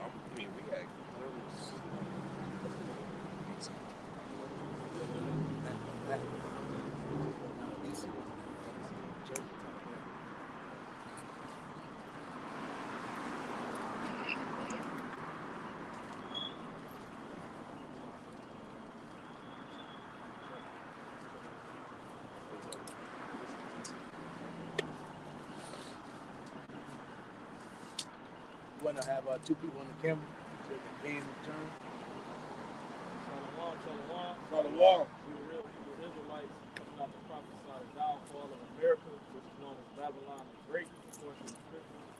I mean, we got want to have two people on the camera so they can gain the turn. Shalom. We were real Hebrew Israelites coming out to prophesy the downfall of America, which is known as Babylon the Great, according to the scriptures.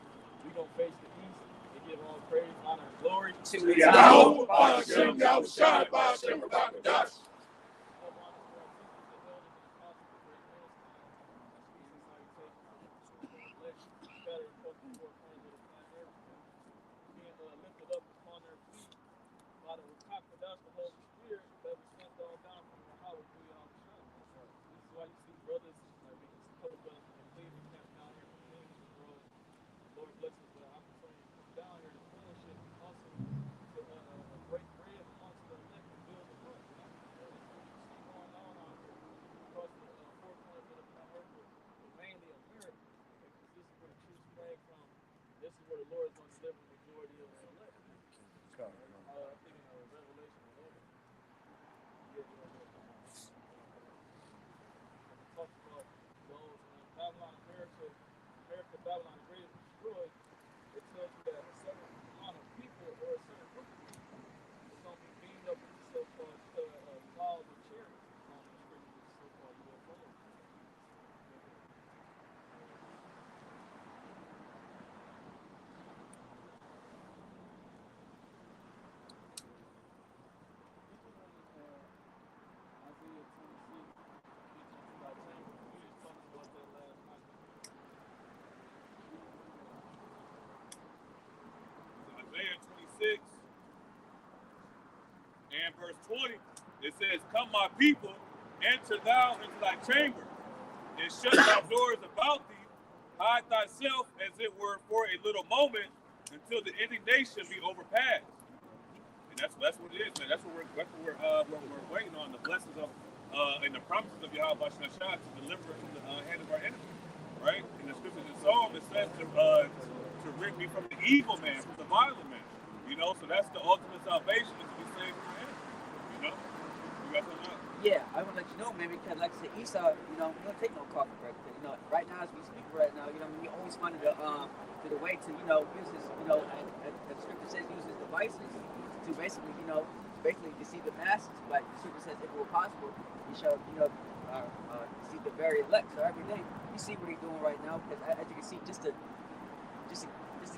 We gonna face the east and give all praise, honor, and glory to Yahweh, Hashem, Yahushua, Hashem, Rakadash. Lifted up upon their feet by the Rakadash, the Holy Spirit that was sent all down from the Yahweh through Yahushua. This is why you see brothers, like we can see a couple brothers from Cleveland camp down here from Cleveland, bro. Lord bless us with an opportunity to come down here to fellowship and also to break bread amongst the elect and build them up. You know? That's what you see going on out here across the four corners of the planet Earth, but mainly America, because this is where the truth sprang from. This is where the Lord is going to deliver the majority of the elect. I think in Revelation 11. Talks about those Babylon, America, Babylon the Great is destroyed. It tells you that a certain amount of people or a certain group of people is going to be beamed up with the so-called clouds of chariots on the scriptures, so-called UFOs. Isaiah 26 and verse 20, it says, "Come, my people, enter thou into thy chamber, and shut thy doors about thee. Hide thyself, as it were, for a little moment, until the indignation be overpassed." And that's what it is, man. That's what we're waiting on, the blessings of and the promises of Yahweh Shashah to deliver us from the hand of our enemy, right? In the scriptures in Psalm, it says to rid me from the evil man, from the violent man. You know, so that's the ultimate salvation, is to be saved from the enemy. You know, you got something else? Yeah, I want to let you know, man, because like I said, Esau, you know, we don't take no coffee break. Because, you know, right now as we speak right now, you know, we always find the way to, you know, use his, you know, the scripture says use his devices to basically, you know, deceive the masses. But the scripture says if it were possible, he shall, you know, deceive the very elect. So every day, you see what he's doing right now. Because as you can see, just to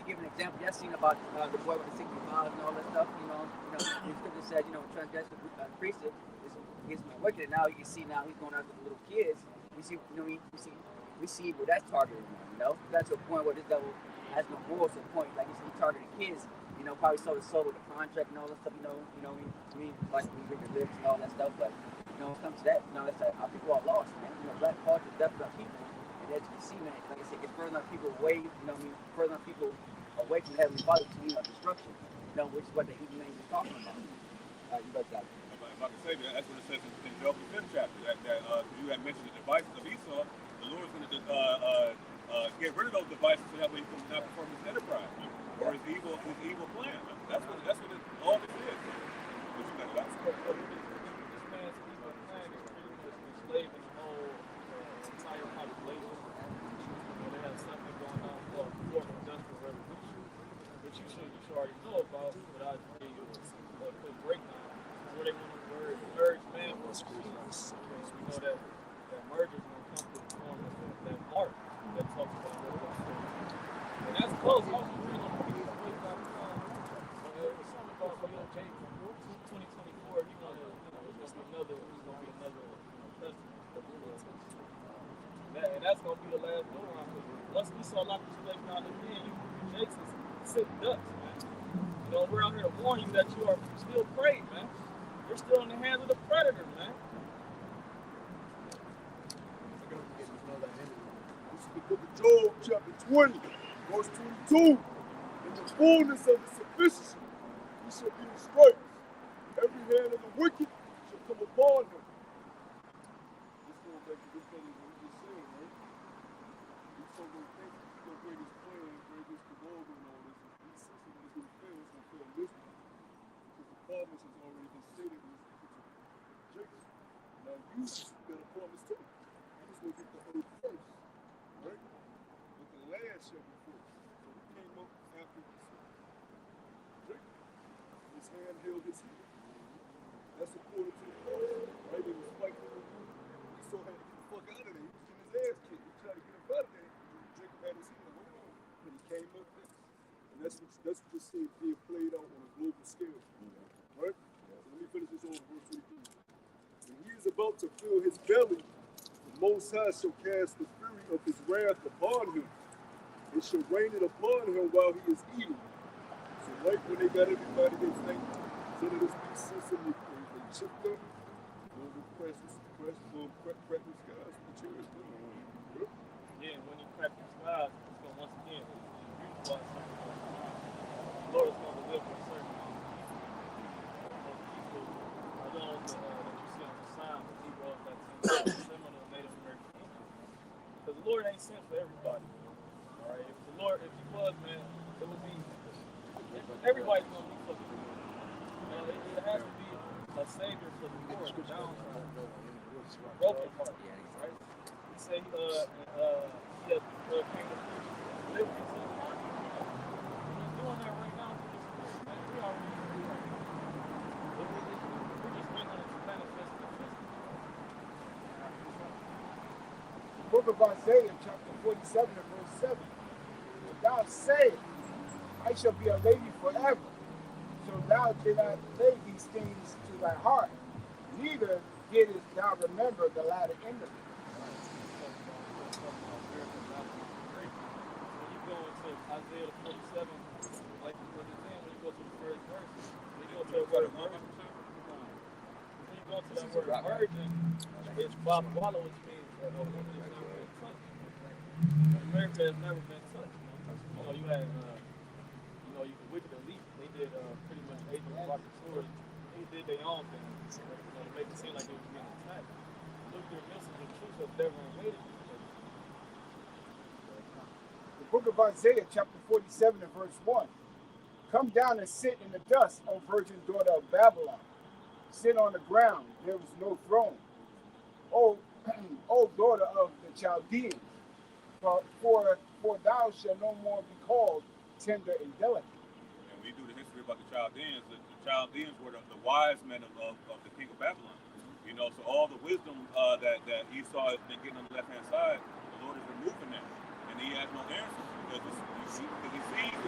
give an example, you have seen about the boy with the 60 miles and all that stuff. You know, the scripture says, you know, transgress the precept is more wicked. And now you can see now he's going after the little kids. We see, you know, we see where that's targeted. You know, that's to a point where this devil has no morals. To the point, like you see, he targeted kids. You know, probably sold his soul with the contract and all that stuff. You know, we like we read the lyrics and all that stuff. But you know, when it comes to that, you know, that's our people are lost, man. You know, black culture is death of our people. And as you can see, man, like I said, get further on people away. You know, further on people away from the Heavenly Father to, you know, destruction. You know, which is what the Hebrew name is talking about. You bet that. If I can say that, that's what it says in Job, the 5th chapter. That you had mentioned the devices of Esau. The Lord's going to get rid of those devices so that way he can not perform his enterprise or his evil plan. That's what all this is. What you got? This man's evil plan is pretty much enslaving the whole entire population. You know, they have something going on called the Fourth Industrial Revolution, which you already know about, but I'll give you a quick breakdown. Where they want to merge man with machine. You know that merger is going to come to the form of that art that talks about revolution. And that's close. I was reading on PeaceWay.com. It was something about BLJ from 2024. He's going to be another president. And that's going to be the last go around. Once we saw lock this place down again, you Jakes is sitting ducks, man. You know, we're out here to warn you that you are still prey, man. You're still in the hands of the predator, man. This is the book of Job, chapter 20, verse 22. In the fullness of the viciously. He shall be destroyed. Every hand of the wicked shall come upon him. Let's go back to this thing what he just said, right? He's so going to think he's going to bring his plan, bring his cabal and all this. And he's system is going to fail. It's going to fail this one. Because the promise has already been stated in Jacob. Now you got a promise too. You just going to get the earth first, right? But the land shall be first. So he came up after Jacob. His hand held his heel. That's according to the promise, right? They was fighting with him. He still had to get the fuck out of there. He was getting his ass kicked. He tried to get him out of there. Jacob had his heel. Hold on. And he came up there. And that's what you're seeing being played out on a global scale. Right? So let me finish this over, verse 23. When he is about to fill his belly, the Most High shall cast the fury of his wrath upon him. It shall rain it upon him while he is eating. So right when they got everybody, they think, so that it's be system, they chipped up, the precious guys, the chairs. Yeah, when he cracked the skies, it's going to once again, the Lord is going to deliver a certain people are those that you see on the sign with Negroes that similar to Native American Indians. Because the Lord ain't sent for everybody. All right, if the Lord, if he was, man, it would be everybody's going to be for the people. It has to be a savior for the poor, the downtrodden, broken heart, right? He said he came to preach liberty to the heart. He's doing that right now for this world, man. We already do that. We're just waiting on it to manifest in the physical. The book of Isaiah, chapter 47 and verse 7. And thou sayest, I shall be a lady forever. So thou did not lay these things to thy heart, neither didst thou remember the latter end of it. When you go into Isaiah 47, like when you go to the first verse, when you go to the word virgin, when you go to that word virgin, it's Babwala, which means that a woman has never been touched. America has never been touched. You know, you had, the wicked elite, they did pretty much Agent of Rocket Sword. They did their own thing, to make it seem like it was being attacked. Luther Message of Truth has never invaded these places. The book of Isaiah, chapter 47 and verse 1. Come down and sit in the dust, O virgin daughter of Babylon. Sit on the ground, there is no throne. O daughter of the Chaldeans, for thou shalt no more be called tender and delicate. And when you do the history about the Chaldeans were the wise men of the king of Babylon. You know, so all the wisdom that Esau has been getting on the left-hand side, the Lord is removing that. And he has no answers because he sees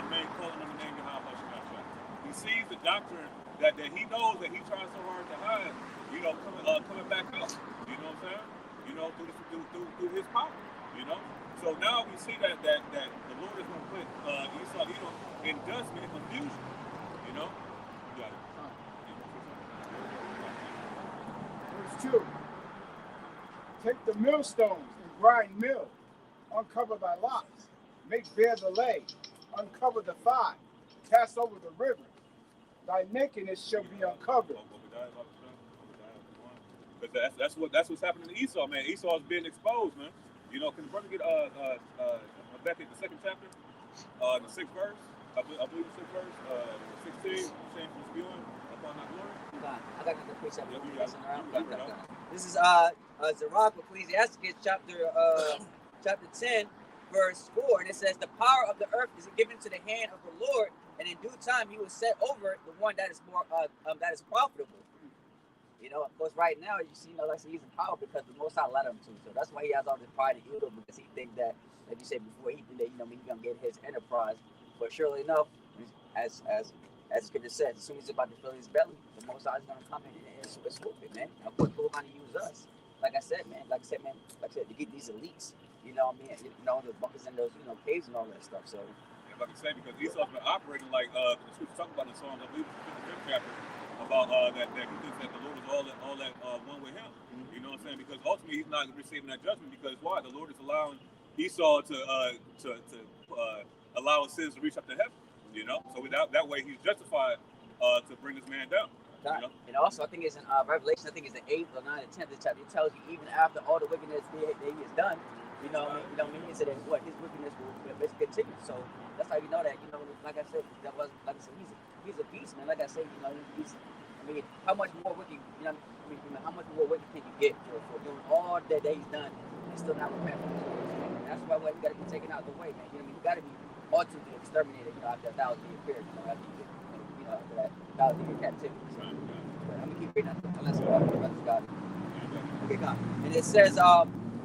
men calling on the name of Yahweh. He sees the doctrine that he knows that he tries so hard to hide, you know, coming back up. You know what I'm saying? You know, through his power. You know? So now we see that the Lord is going to put Esau, in dust and confusion. You know? You got it. Verse 2. Take the millstones and grind mill. Uncover thy locks. Make bare the leg. Uncover the thigh. Cast over the river. Thy nakedness shall be uncovered. Because that's what's happening to Esau, man. Esau is being exposed, man. You know, can the brother get back in the second chapter, the 6th verse? I believe the 6th verse, 16, saying from spewing upon thy glory. I got another precept. Yeah, This is Zerach, Ecclesiasticus, chapter 10, verse 4, and it says, "The power of the earth is given to the hand of the Lord, and in due time He will set over the one that is more that is profitable." You know, of course, right now you see, like I said, he's in power because the Most High let him to. So that's why he has all this pride and ego, because he thinks that, like you said before, he think that he's gonna get his enterprise. But surely enough, as Scripture says, as soon as he's about to fill his belly, the Most High is gonna come in and swoop it, man. And of course, we're gonna use us. Like I said, to get these elites. You know what I mean? You know, the bunkers in those, caves and all that stuff. So. Yeah, like I say, because Esau's been operating like the scripture talking about in Psalms, I believe it's the 5th chapter, about that he thinks that the Lord is all that one with him. Mm-hmm. You know what I'm saying? Because ultimately he's not receiving that judgment because why? The Lord is allowing Esau to allow his sins to reach up to heaven. So that way he's justified to bring this man down. And also, I think it's in Revelation. I think it's the 8th or 9th or 10th chapter. It tells you even after all the wickedness that he has done, He said that what his wickedness will continue. So that's how you know that. Like I said, he's a beast, man. Like I said, how much more wicked? How much more wicked can you get for doing all that he's done and still not repent from his ways? That's why we got to be taken out of the way, man. You got to be ultimately exterminated. After 1,000-year period. After that 1,000-year captivity. So, but I'm gonna keep reading unless brothers got it. Okay, God. And it says,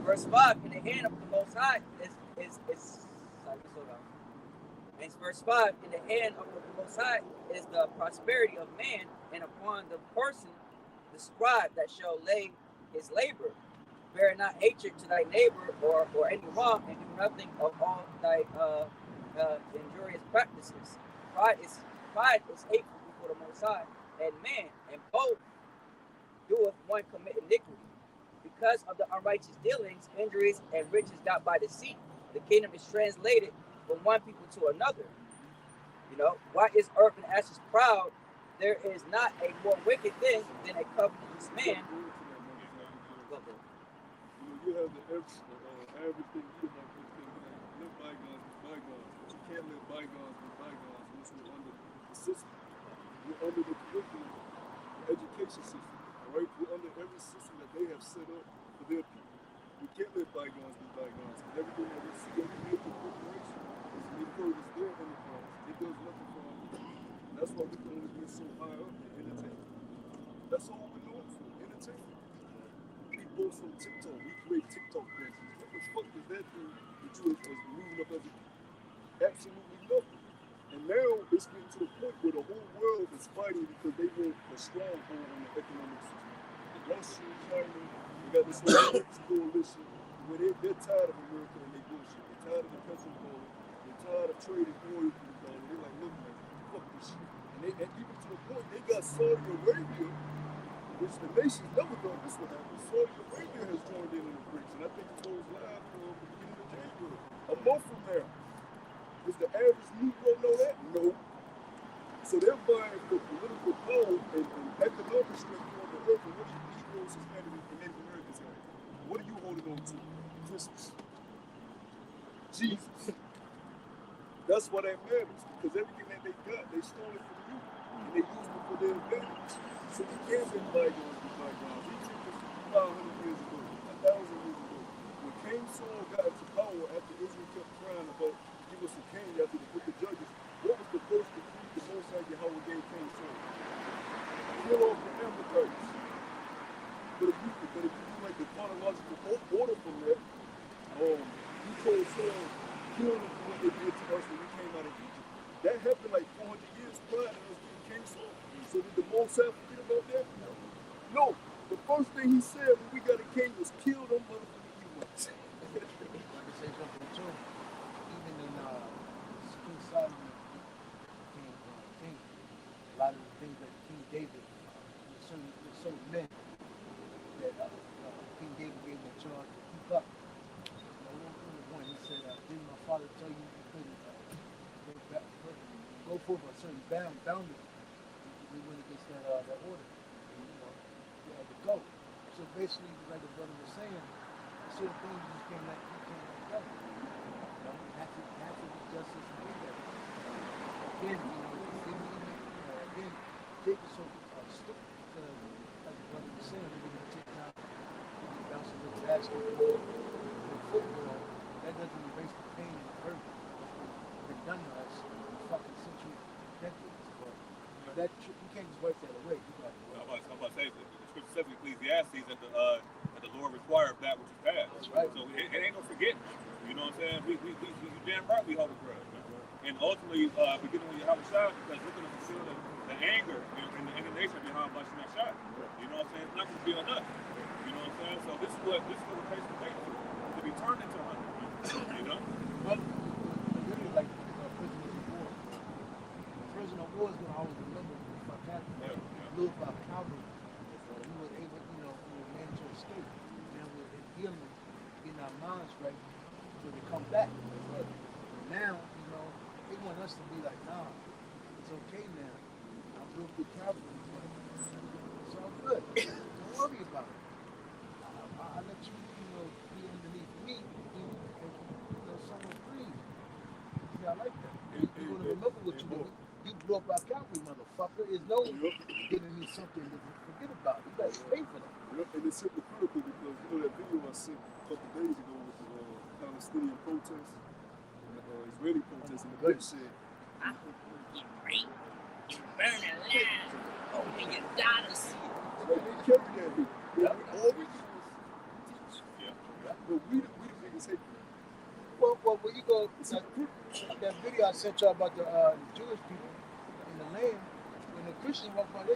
verse 5, in the hand of the Most High is sorry, slow down. And it's verse 5, in the hand of the Most High is the prosperity of man, and upon the person the scribe that shall lay his labor. Bear not hatred to thy neighbor or any wrong, and do nothing of all thy injurious practices. Pride is hateful before the Most High, and man, and both doeth one commit iniquity. Because of the unrighteous dealings, injuries, and riches got by deceit, the kingdom is translated from one people to another. Why is earth and ashes proud? There is not a more wicked thing than a covetous man. You have the average thing about this thing, let bygones be bygones. But you can't let bygones be bygones once we're under the system. We're under the curriculum, the education system, all right? We're under every system that they have set up for their people. We can't let bygones be bygones. And everything that we see every major corporation is made further their enterprise. It does nothing for our people. That's why we can only get so high up in entertainment. That's all we're known for, entertainment. Post on TikTok, we create TikTok dances. What the fuck does that do that you as moving up as a people? Absolutely nothing. And now it's getting to the point where the whole world is fighting because they want a stronghold on the economic system. Russia, China, they got this whole BRICS coalition where they're tired of America and they bullshit. They're tired of the petrol dollar. They're tired of trading oil for the dollar. They're like, look, man, fuck this shit. And even to the point they got Saudi Arabia, which the nations never thought this would happen. Saudi Arabia has joined in the BRICS, and I think it goes live for the beginning of January. A month from now. Does the average Negro know that? No. So they're buying for political power and economic strength on the earth. And what do you Negroes, Hispanics, and Native Americans have? What are you holding on to? Christmas. Jesus. That's why that matters, because everything that they got, they stole it from you, and they used it for their advantage. So we can't let bygones be bygones. We took this 500 years ago, 1,000 years ago. When King Saul got into power after Israel kept crying about give us a king after the book of Judges, what was the first decree the Most High Yahweh gave King Saul? Kill off the Amalekites. But if you do like the chronological order from that, he told Saul, kill them for what they did to us when we came out of Egypt. That happened like 400 years prior to us getting King Saul. So did the Most High forget about that? No. The first thing he said when we got a king was kill them motherfucking Ewoks. I can say something too. Even in King Solomon became king, a lot of the things that King David, certain men that King David gave him charge to keep up. One, he said, didn't my father tell you couldn't go for a certain boundary? We went against that order. You had to go. So basically, like the brother was saying, certain things you just can't let go. Have to be justice and do that. Again, take it so stupid because, like the brother was saying, we're going to take out bouncing with basketball and football. That doesn't erase the pain and the hurt been done to us in the fucking century, decades. But that you can't just wipe that away. You got to I'm about to say the scripture says in Ecclesiastes that the Lord requires that which is past. That's right. So it ain't no forgetting. You know what I'm saying? We damn right we hold a grudge. And ultimately, beginning with Yahweh Shai, because we're going to fulfill the anger and the indignation behind Bashim Shai. You know what I'm saying? It's not going to be on us. You know what I'm saying? So this is what the case is made for, to be turned into a hunter. You know? Well, literally like prisoners of war. The prisoner of war is going to always remember what happened. Louis by Calvary, we were able, we were managed to escape. Now we're healing, getting our minds right, so they come back. But now, want us to be like, nah, it's okay now. I broke the Calvary. It's all good. Don't worry about it. I let you, be underneath me, someone free. Yeah, I like that. You're going to remember what you did. You broke our Calvary, motherfucker. There's no giving me something to forget about. You got to pay for that. And it's hypocritical because that video I sent a couple of days ago with the Palestinian protests and the Israeli protests, and the bitch said, I hope you get raped. You burn alive. Oh, and your daughter see it. they carry that hate. All we do is teach. But we the biggest hate. Well, when you go, that video I sent you about the Jewish people in the land, when the Christians walk by, they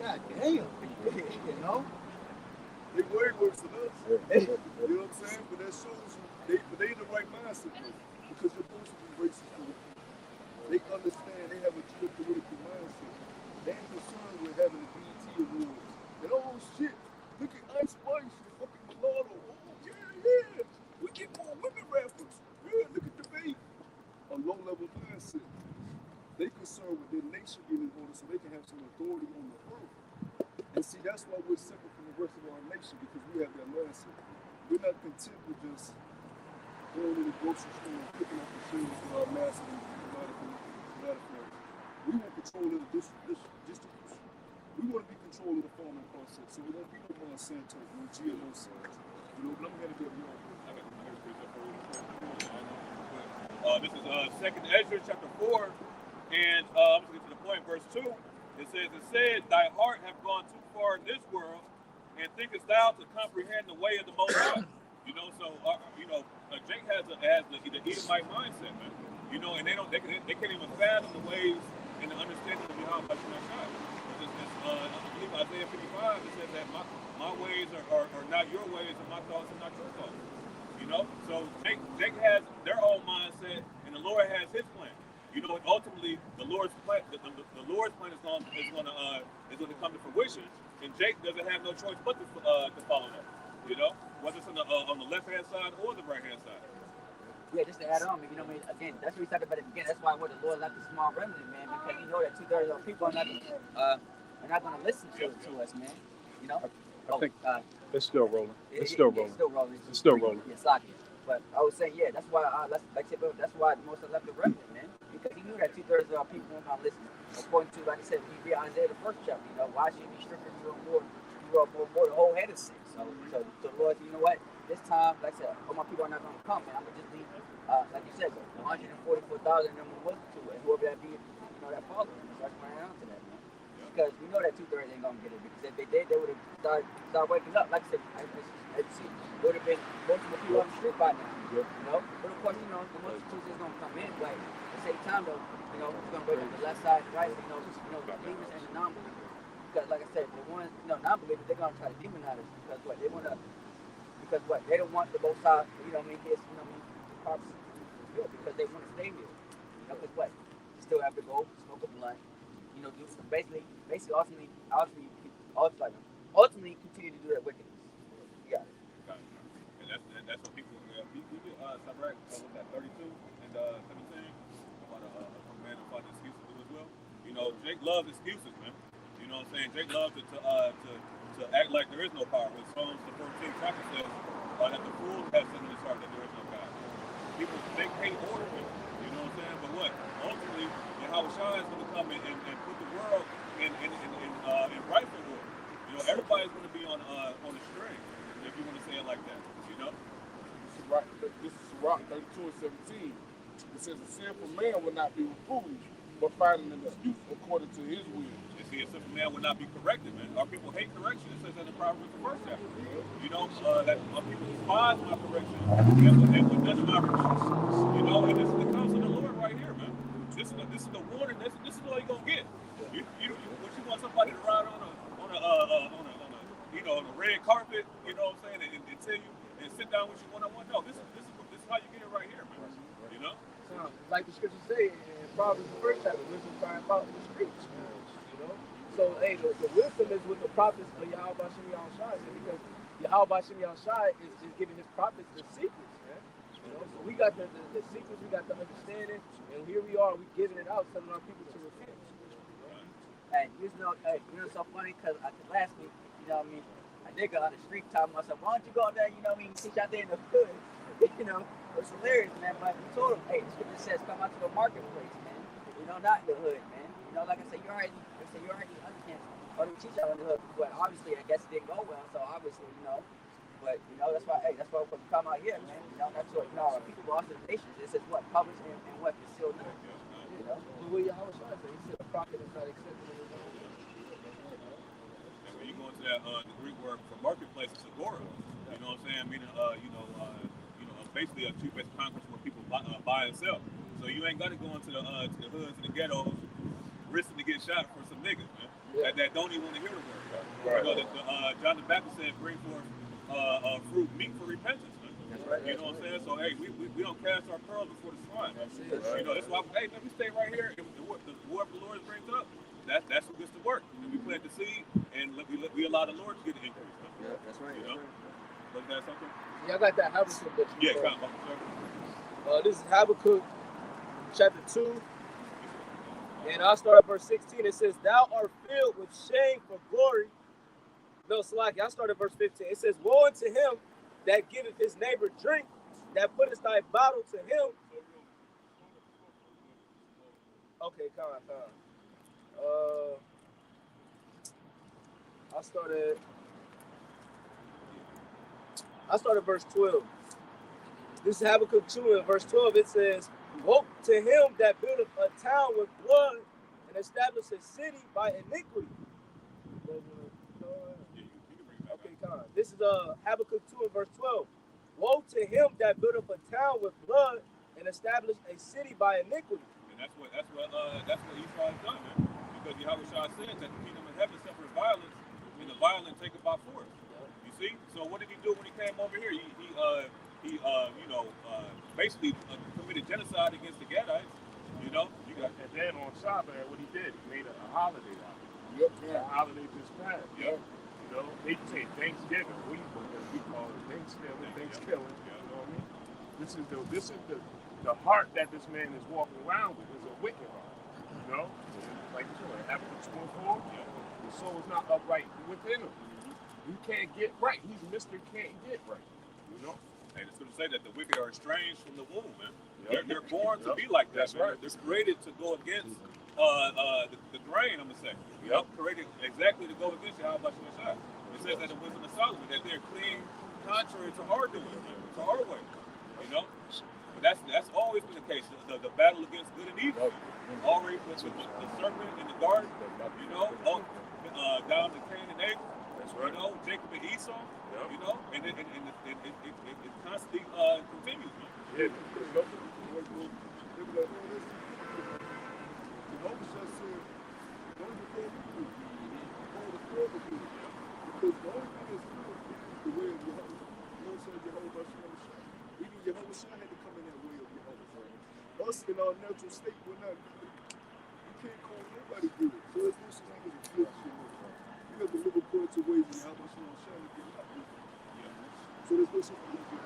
God damn, They way worse than us. You know what I'm saying? But that shows you they in the right mindset though. Because you're supposed to be racist to the people. They understand, they have a geopolitical mindset. They ain't concerned with having the BET awards. And oh shit, look at Ice Spice and fucking Mulatto. Oh yeah. We get more women rappers. Yeah, look at the baby. A low level mindset. They concerned with their nation being in order so they can have some authority on the earth. And see, that's why we're separate from the rest of our nation, because we have that mindset. We're not content with just going in the grocery store and picking up the shelves with our massive and we want control of the distribution. We want to be control of the farming process. So we won't be no Monsanto, no GMO seeds. But I'm going to get you on. This is 2nd Ezra chapter 4, and I'm going to get to the point, verse 2. It says, thy heart hath gone too far in this world, and thinkest thou to comprehend the way of the Most High. Jake has the Edomite mindset, man. And they can't even fathom the ways and the understanding of Yahweh Hashem Echad. I believe Isaiah 55, it says that my ways are not your ways, and my thoughts are not your thoughts. So Jake has their own mindset, and the Lord has His plan. And ultimately the Lord's plan, the Lord's plan is going to come to fruition, and Jake doesn't have no choice but to follow that. Whether it's on the left hand side or the right hand side. Yeah, just to add on, again, that's what we talked about at the beginning. That's why the Lord left a small remnant, man, because you know that 2/3 of people are not going to listen to us, man. I think it's still rolling. It's still rolling. It's still rolling. Yeah, sloppy. But I was saying, yeah, that's why that's why most of left the remnant, man, because he knew that 2/3 of our people weren't going to listen. According to, like I said, you read Isaiah the 1st chapter, why should you be stricken more the whole head of sin? So the Lord, you know what? This time, like I said, all my people are not going to come, man. I'm going to just leave, like you said, 144,000 of them will listen to it. Whoever that be, that follow them. Start running out to that, man. Because we know that 2/3 ain't going to get it. Because if they did, they would have started waking up. Like I said, as you see, there would have been multiple people on the street by now. But of course, the multitudes is going to come in. But at the same time, though, it's going to wait on the left side, right? The believers and the non-believers. Because, like I said, the ones, non-believers, they're going to try to demonize us. Because what? They want to. Because what? They don't want the Most High, his, prophecy to fulfill, because they want to stay here. Because what? You still have to go smoke a blunt. Do basically, ultimately continue to do that wickedness. You got it. And that's what people. Right? So what's that? 32 and 17 about a man who fought excuses do as well. Jake loves excuses, man. You know what I'm saying? Jake loves to act like there is no power. When Psalms the 14th chapter says that the fool has said in his heart that there is no God. People hate order, you know what I'm saying? But what? Ultimately, Yahweh Shai is going to come in and put the world in rightful order. Everybody's going to be on a string, if you want to say it like that. This is Sirach 32:17. It says a sinful man will not be reproved, but finding an excuse according to his will. You see, a simple man will not be corrected, man. Our people hate correction. It says that in Proverbs the 1st chapter. That our people despise my correction and would judge my reproofs. And this is the counsel of the Lord right here, man. This is the warning. This is all you're gonna get. You want somebody to ride on a red carpet, you know what I'm saying, and tell you and sit down with you one-on-one. No, this is how you get it right here, man. So, like the scriptures say in Proverbs the 1st chapter, wisdom find out in the streets. So, hey, the wisdom is with the prophets of Yahweh Shem Yahushai, because Yahweh Shem Yahushai is giving his prophets the secrets, man. we got the secrets, we got the understanding, and here we are, we giving it out, telling our people to repent. Hey, you know, it's so funny because last week, you know what I mean, a nigga on the street talking about myself, why don't you go out there, you know what I mean, teach out there in the hood. You know, it's hilarious, man. But we told him, hey, the scripture says come out to the marketplace, man. You know, not in the hood, man. You know, like I said, you already understand. Or we teach out in the hood, but obviously, I guess it didn't go well. So obviously, you know, but you know, that's why we come out here, man. You know, that's what people lost their nations. It says what published and what concealed not. You know, But what Yahweh Shai said, he said a prophet is not accepted in his own. And when you go into that the Greek word for marketplace, it's agora. You know what I'm saying? Meaning, basically a two-faced conference where people buy and sell. So you ain't got to go into the hoods and the ghettos, risking to get shot for some niggas, man. Yeah. That don't even want to hear the word. Right. You know, John the Baptist said, "Bring forth fruit meat for repentance." Man. That's right. You know what I'm saying? So hey, we don't cast our pearls before the swine. That's it. You know, that's why hey, let me stay right here, and whoever the Lord brings up, that's who gets to work. And we plant the seed, and we allow the Lord to get the increase. Man. Yeah, that's right. You know? Look at something. Y'all got that Habakkuk book. Yeah, come on. This is Habakkuk chapter 2. And I'll start at verse 16. It says, thou art filled with shame for glory. No, Salaki, I'll start at verse 15. It says, woe unto him that giveth his neighbor drink, that putteth thy bottle to him. Okay, come on. I'll start at verse 12. This is Habakkuk 2 and verse 12. It says, woe to him that buildeth a town with blood and establish a city by iniquity. Okay, come on. This is Habakkuk 2 and verse 12. Woe to him that buildeth a town with blood and establish a city by iniquity. And that's what Esau has done, man. Because Yahweh Shah said that the kingdom of heaven suffers violence, and the violent take it by force. You see? So what did he do when he came over here? He basically committed genocide against the Gadites. You know, And then on Sabbath, what he did, he made a holiday out of it. Yep. A holiday just passed. Yep. You know, they say Thanksgiving. We call it Thanksgiving. Yeah. You know what I mean? This is the heart that this man is walking around with is a wicked heart. You know, like you said, Habakkuk 2:4. The soul is not upright within him. You can't get right. He's Mr. Can't get right. You know. and it's going to say that the wicked are estranged from the womb, man. Yep. They're born to be like that, That's man. right. They're created to go against the grain, I'm going to say. You know, created exactly to go against Yahweh Shai. It says that in Wisdom of Solomon that they're clean contrary to our doing, to our way. You know? But that's always been the case. The battle against good and evil. Already with the serpent in the garden, you know, down to Cain and Abel. That's right. You know, Jacob and Esau. Yep. You know, and it constantly continues. Man. Yeah. Us in our natural state, we're not good. You can't call nobody good. So it's no such thing as a good shit. You have to live according to ways and how much you want to shine if you're not good. So there's no such thing as good.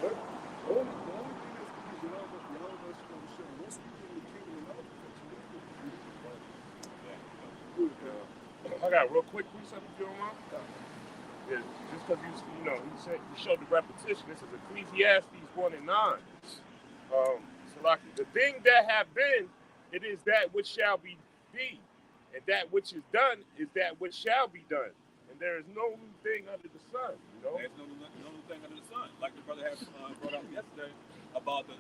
Right? The only thing that's good is how much you want to shine. Once we get in the kingdom and all that, I got a real quick precept if you don't mind. Yeah, just because you showed the repetition. This is Ecclesiastes 1:9. The thing that have been, it is that which shall be, and that which is done is that which shall be done. And there is no new thing under the sun. You know, There's no new thing under the sun. Like the brother had brought out yesterday about the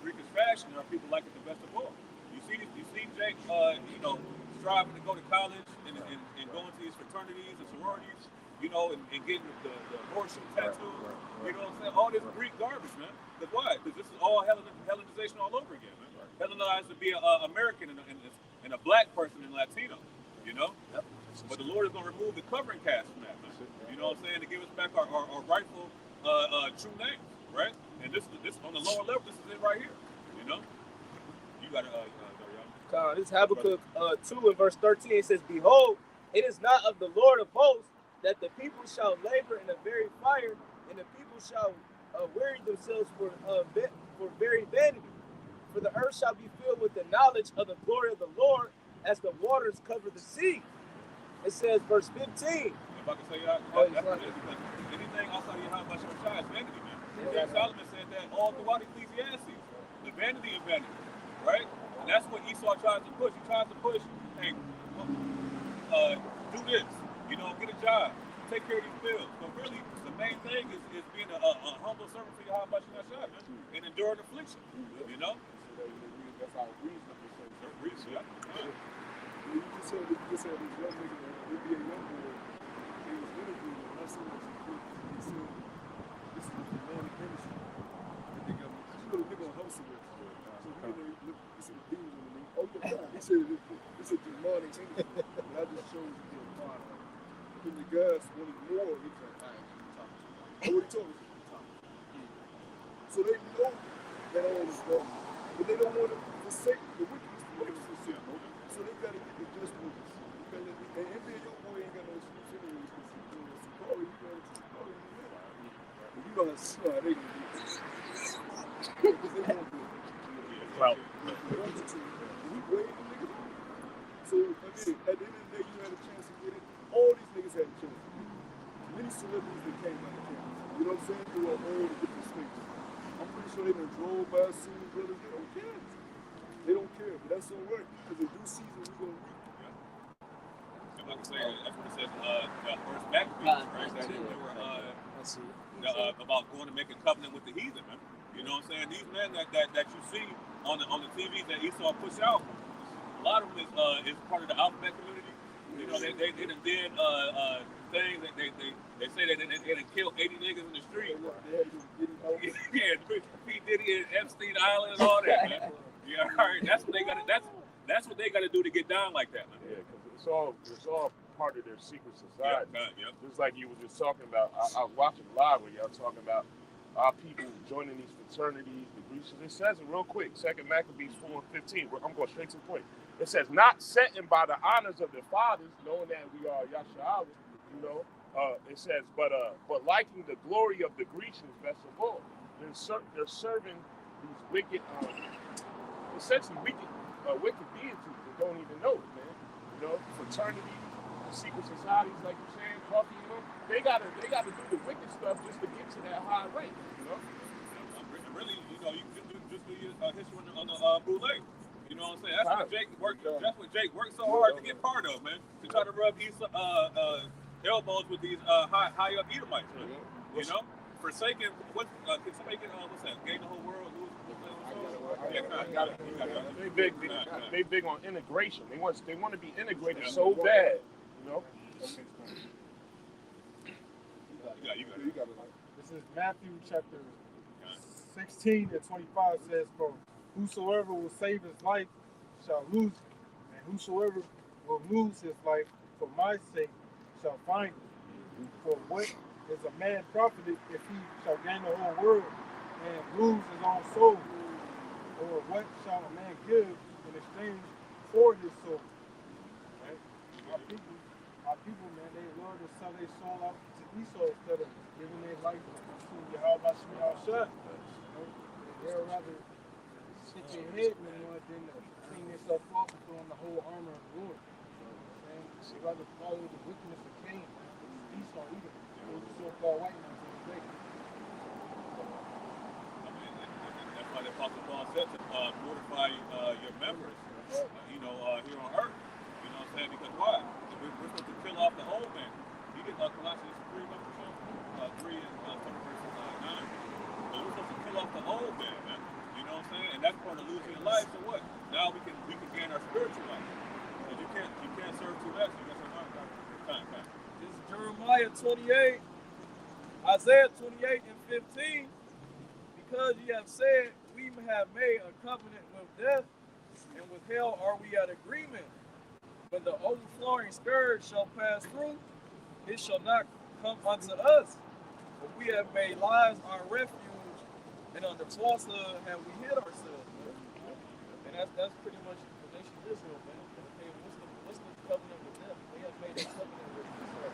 Greekish fashion. There are people like it the best of all. You see Jake, striving to go to college and going to these fraternities and sororities, you know, and getting the abortion tattoo. You know what I'm saying? All this Greek garbage, man. Because why? Because this is all Hellenization all over again, man. Hellenized to be an American and a black person and Latino, you know? Yep. But the Lord is going to remove the covering cast from that, man. You know what I'm saying? To give us back our rightful true names, right? And this on the lower level, this is it right here, you know? You got to, This is Habakkuk 2 and verse 13. It says, behold, it is not of the Lord of hosts that the people shall labor in a very fire, and the people shall weary themselves for very vanity. For the earth shall be filled with the knowledge of the glory of the Lord as the waters cover the sea. It says, verse 15. If I can say that, Oh, that's right. it, because anything outside of your house, your child is vanity, man. King Solomon said that all throughout Ecclesiastes. The vanity of vanity, right? And that's what Esau tries to push. He tries to push, hey, do this, get a job, take care of these bills. But really, the main thing is being a humble servant to your man, and enduring affliction, That's how reasonable it is. Reason, yeah. You just said this young nigga, NBA young boy, he was interviewed, and I said, he said, this is a demonic ministry. And they got, the nigga on hustle with. So you see the demons on me. Oh, yeah, he said it's a demonic industry. And I just showed you the demonic. When the guys wanted more, he was like, all right, what he told me? So they know that all is wrong. But they don't want to forsake the wickedness of the sin. So they got to get the just movies. Because the NBA young boy ain't got no excuse anyways. Because he's going to Sakari, and you know how they can do this. Because they won't do it. Clout. We raised the niggas. So again, at the end of the day, you had a chance to get it. All these niggas had a chance to get it. Many celebrities that came out of campus. You know what I'm saying? Through all the different states. I'm pretty sure they done drove by soon, brothers. They don't care. They don't care, but that's all right. Because in due season, we're going to reap. And like I say, that's what it says, first Maccabees, right? That they were about going to make a covenant with the heathen, man. You know what I'm saying? These men that you see on the TV that Esau push out, a lot of them is part of the alphabet community. You know, they did things that they say that they done killed 80 niggas in the street. Yeah, P. Diddy and Epstein Island and all that, man. Yeah, all right. That's what they got to do to get down like that, man. Yeah, because it's all part of their secret society. Yeah. Just like you were just talking about. I was watching live where y'all talking about our people joining these fraternities, the Grecians. It says it real quick. 2 Maccabees 4:15. I'm going straight to the point. It says, not setting by the honors of their fathers, knowing that we are Yasha'Allah, it says, but liking the glory of the Grecians best of all. They're serving these wicked, essentially wicked deities that don't even know it, man. Fraternity, secret societies, like you're saying, coffee, they gotta do the wicked stuff just to get to that high rate, Really, you can just do your history on the bootleg. You know what I'm saying? That's what Jake worked. That's what Jake worked so hard to get part of, man. To try to rub elbows with these high up Edomites, man. Forsaking what's that? Gain the whole world. They big on integration. They want to be integrated so bad, You got it. This is Matthew chapter 16 and 25 says, for whosoever will save his life shall lose it, and whosoever will lose his life for my sake shall find it. For what is a man profited if he shall gain the whole world and lose his own soul? Or what shall a man give in exchange for his soul? Right? Our people, man, they love to sell their soul out to Esau instead of giving their life to Yahweh Shemiyah Shah. They'd rather sit their head in the mud than to clean themselves off and throw on the whole armor of the Lord. They'd rather follow the wickedness of Cain, Esau, either. Those so-called white men to the day. That's why the Apostle Paul said to mortify your members, here on earth. You know what I'm saying? Because why? We're supposed to kill off the whole man. You get Colossians 3, 3 and verse 9. So we're supposed to kill off the whole man, man. You know what I'm saying? And that's part of losing your life. So what? Now we can gain our spiritual life. Because you can't serve two masters. You got some time. This is Jeremiah 28, Isaiah 28 and 15. Because ye have said, we have made a covenant with death, and with hell are we at agreement. When the overflowing scourge shall pass through, it shall not come unto us. But we have made lies our refuge, and under falsehood have we hid ourselves. Man. And that's pretty much the nation of Israel, man. Okay, what's the covenant with them? They have made a covenant with Israel.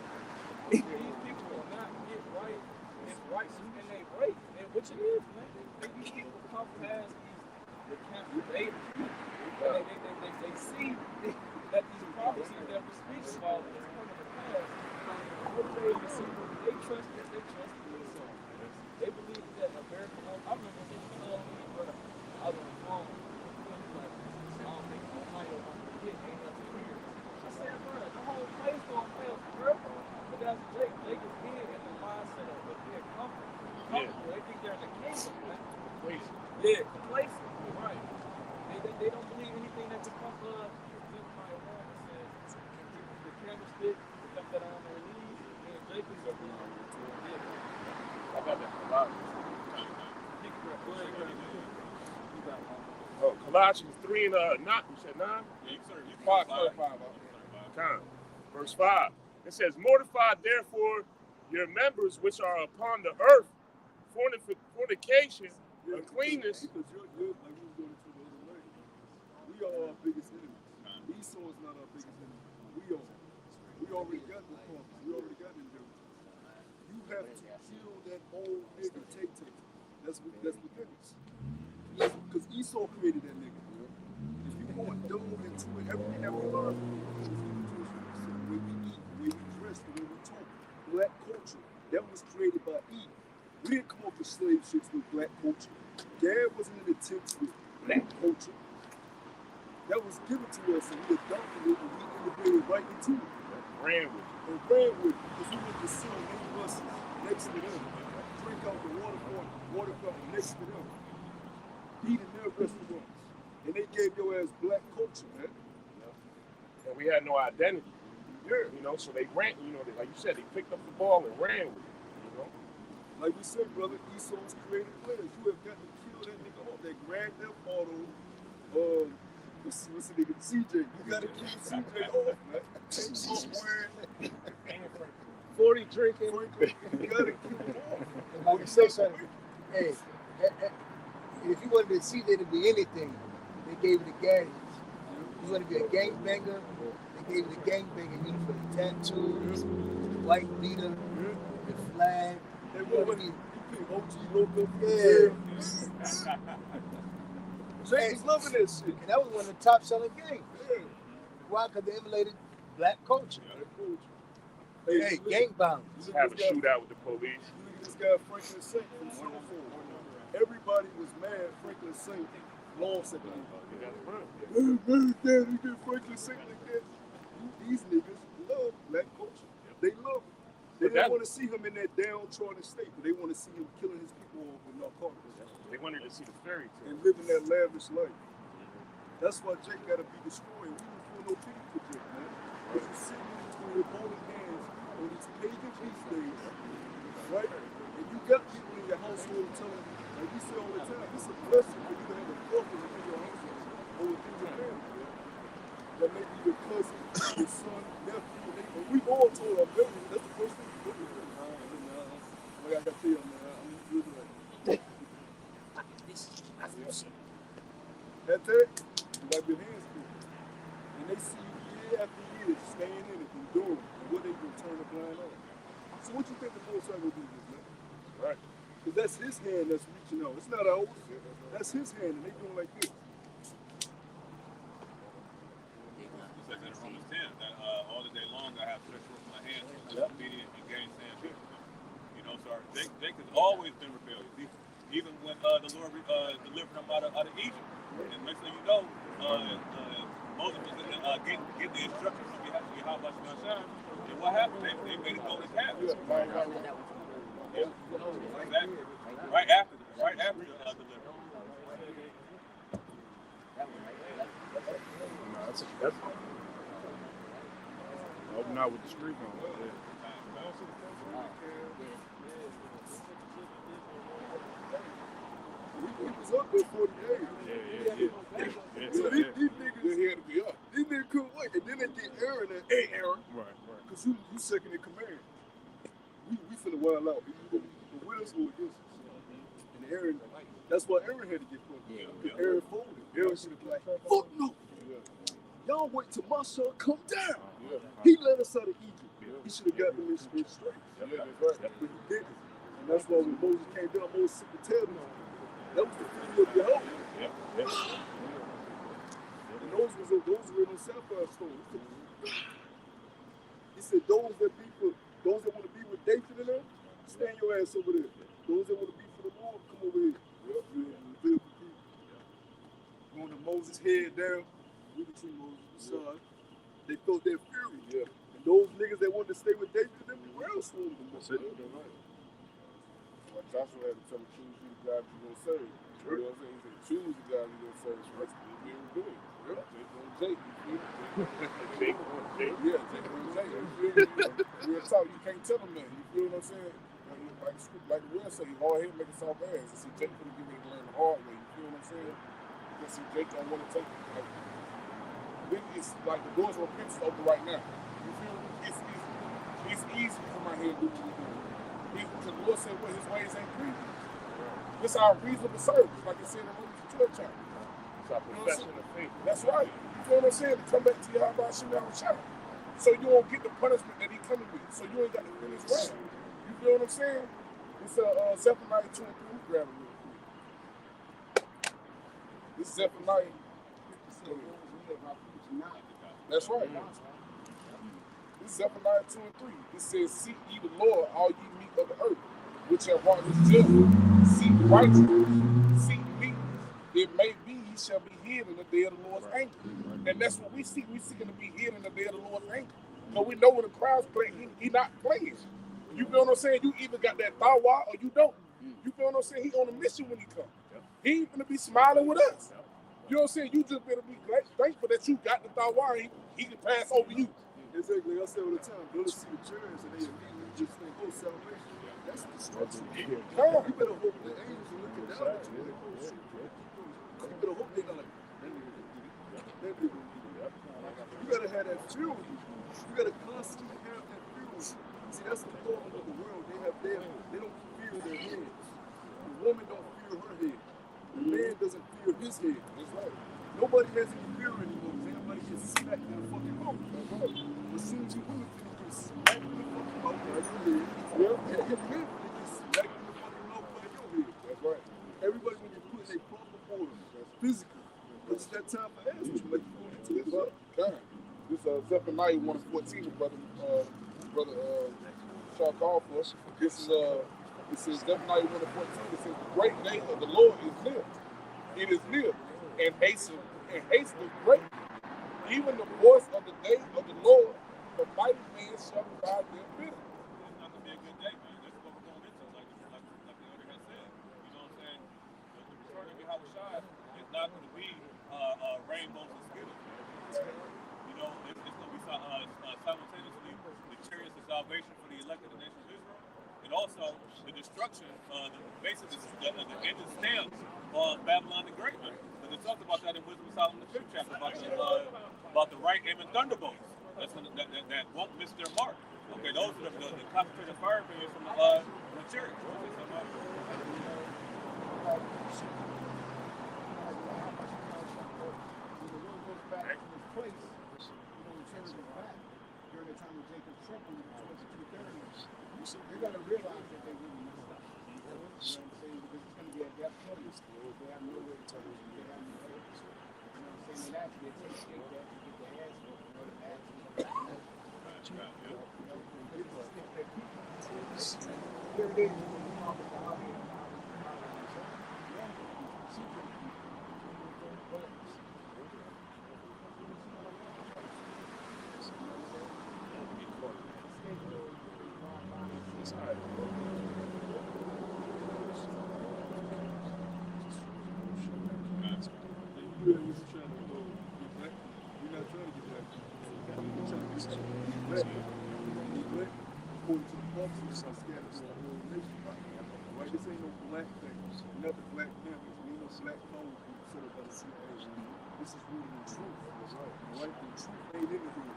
These people will not get right. It's right in their race. And what which it is, man. These people come past the camp debaters. They see that these prophecies that we're speaking about is coming to pass. What do they see? They trust it. They trust it. So they believe that America. I remember when I was on the phone. Like, I don't think Ohio wants to get ain't nothing here. I said, bro, the whole place going fail, bro. But that's Jake. Jake is being in the mindset of being comfortable. They think they're in the kingdom, man. Yeah, complacent. Right. They don't believe anything that can come from Jeremiah 1 says the candlestick, the stuff that are on their knees, and Jacob's are being. I got that Colossians. Oh, Colossians 3 and 9. You said 9? Yeah, sir. You 5, 5. Time. Verse 5. It says, mortify therefore your members which are upon the earth, fornication, uncleanness. Because you're like we were going to the other way. We are our biggest enemy. Esau is not our biggest enemy. We are. We already got the promise. We already got the devil. You have to kill that old nigga Tay-Tay. That's within us. Because Esau created that nigga. If you go and delve into it, everything that we learn from is given to us from the way we eat, the way we dress, the way we talk. Black culture, that was created by Eve. We didn't come up with slave ships with black culture. Gad wasn't in the tent with black culture. That was given to us, and we adopted it, and we integrated right into it. Ran with it. And ran with it, because we went to sit on those buses next to them, drink out the water fountain next to them, eat in their restaurants. And they gave your ass black culture, man. And we had no identity. Yeah. You know, so they ran, you know, like you said, they picked up the ball and ran with it, you know. Like we said, brother, Esau's creative players. You have got to kill that nigga off. That Grand Theft Auto, what's the nigga? CJ. You got to kill CJ off, man. Ain't wearing 40 drinking. You got to kill him off. Like you say something, hey, if you wanted to see there to be anything, they gave it to gangs. You want to be a gangbanger, they gave it a gangbanger uniform, the tattoos, the white beater, the flag. They You want wanna to be- be OG local. Yeah. Jake was loving that shit. And that was one of the top selling games. Yeah. Why? Because they emulated black culture. Hey, you gangbound. look Have a at this guy- shootout with the police. You look at this guy, Franklin Saint from Snowfall. Everybody was mad Franklin Saint lost at the end. Dad, he did Franklin Saint like that. These niggas love black culture. They love it. They But that- don't want to see him in that downtrodden state, but they want to see him killing his people off with narcotics They wanted to see the fairy tale. and living that lavish life. That's why Jake got to be destroyed. We don't feel no pity for Jake, man. Because you're sitting in between your bony hands on these pagan feast days, right? And you got people in your household telling you, like we say all the time, it's a blessing for you to have a couple within your household or within your family. That may be your cousin, your son, nephew. And we all told our parents, that's the first thing you do. Like I got to tell you, man, I'm good at that. That day, you wipe your hands clean. And they see you year after year staying in it and doing it. And what they do, turn a blind eye. So what you think the Most High will do with this, man? Right. Because that's his hand that's reaching out. It's not ours. That's his hand, and they doing like this. It says in Romans 10 that all the day long I have stretched forth my hands to the obedient and gainsaying people. You know, so Jake has always been rebellious. Even when the Lord delivered him out of Egypt. And next thing you know, Moses was getting the instructions from Yahweh Shemashah. And what happened? They made a golden calf. Yeah, exactly. Right after the deliverance. That's open out with the street on. We was up there 40 days. So these niggas had to be up. These niggas couldn't wait. And then they get Aaron and, hey, Aaron. Right. Because you second in command. We finna wild out. You with us or against us. And Aaron, that's why Aaron had to get put. Because Aaron folded. Aaron should have been like, fuck no. Y'all wait till my son come down. He let us out of Egypt. He should have got them in straight. That's what he did. And that's why when Moses came down, Moses simply tell them, that was the fury of Jehovah. And those were in those sapphire stones. He said, those that want to be with David in them, stand your ass over there. Those that want to be for the Lord, come over here. When Moses' head down, we can see Moses' son, they felt their fury. Yeah. And those niggas that wanted to stay with David, them well swooned them. That's it. Right. Like Joshua had to tell him, choose who the God you're going to serve. Sure. You know what I'm saying? He said, choose the God you're going to serve. So that's what we were doing. Yeah. Jake on Jake. Jake on Jake. Yeah, Jake on Jake. You feel me? Real talk, you can't tell them that. You feel what I'm saying? Like the word say, hard head make a soft ass. And see, Jake couldn't get ready to learn the hard way. You feel what I'm saying? Because see, Jake don't want to take it. Like, then it's like the doors of repentance open right now. You feel me? It's easy to come out here and do what we do. Because the Lord said, well, his ways ain't grievous. This is our reasonable service, like it said in Romans 12 chapter. It's our profession of faith. That's right. You feel what I'm saying? To come back to your house, shoot out a child. So you won't get the punishment that he coming with. So you ain't got to finish right. You feel what I'm saying? It's Zephaniah 2 and 3. Grab it real quick. This is Zephaniah. That's right. This is Zephaniah 2 and 3. It says, seek ye the Lord, all ye meek of the earth, which have wrought his judgment. Seek righteousness, seek meekness. It may be he shall be hid in the day of the Lord's anger. And that's what we seek. We seeking to be hid in the day of the Lord's anger. But we know when the crowd's playing, he not playing. You feel what I'm saying? You either got that thawa or you don't. You feel what I'm saying? He on a mission when he comes. He ain't gonna be smiling with us. You know what I'm saying? You just better be thankful that you got the thawa and he can pass over you. Exactly. I say all the time, brothers see the church and they immediately just think, oh, salvation. That's destruction. You better hope the angels are looking down at you. Like, oh, shit. You better hope they're not like, you gotta have that fuel. You gotta constantly have that fuel. See, that's the problem of the world. They don't feel their heads. The woman don't feel her head. The man doesn't feel his head. That's right. Nobody has any fear anymore. Everybody gets smacked in the fucking mouth. That's right. As soon as you women get smacked in the fucking mouth, that's your head. Yeah. And your men get smacked in the fucking mouth by your head. That's right. Everybody when they put in their proper order, that's physical. But it's that time for ass what you like to go into this up. This Zephaniah 1:14, brother Shaw called for us. This is Zephaniah 1:14. It says the great day of the Lord is near. It is near. And hasten is great. Even the voice of the day of the Lord, the mighty man shall provide their bitter. It's not gonna be a good day, man. That's what we're going into, like the elder has said. You know what I'm saying? The return of Yahweh Shai is not going to be rainbows and skittles. You know, it's going to be simultaneously the chariots of salvation for the elect of the nation of Israel, and also the destruction, basically the end of stamps on Babylon the Great. Because it talks about that in Wisdom of Solomon, the 5th chapter, about the right aiming thunderbolts that won't miss their mark. Okay, those are the concentrated fire beings from the chariots. They gotta realize that they really messed up. You know what I'm saying? Because it's gonna be a death penalty. They have nowhere to turn. They have no purpose. You know what I'm saying? And that's they take that to get their ass whooped. You know the ass here it is. This ain't no black thing. Never black families. Ain't no black homes being set up by the CIA. This is rooted in truth. That's right. Right? The truth ain't in the hood.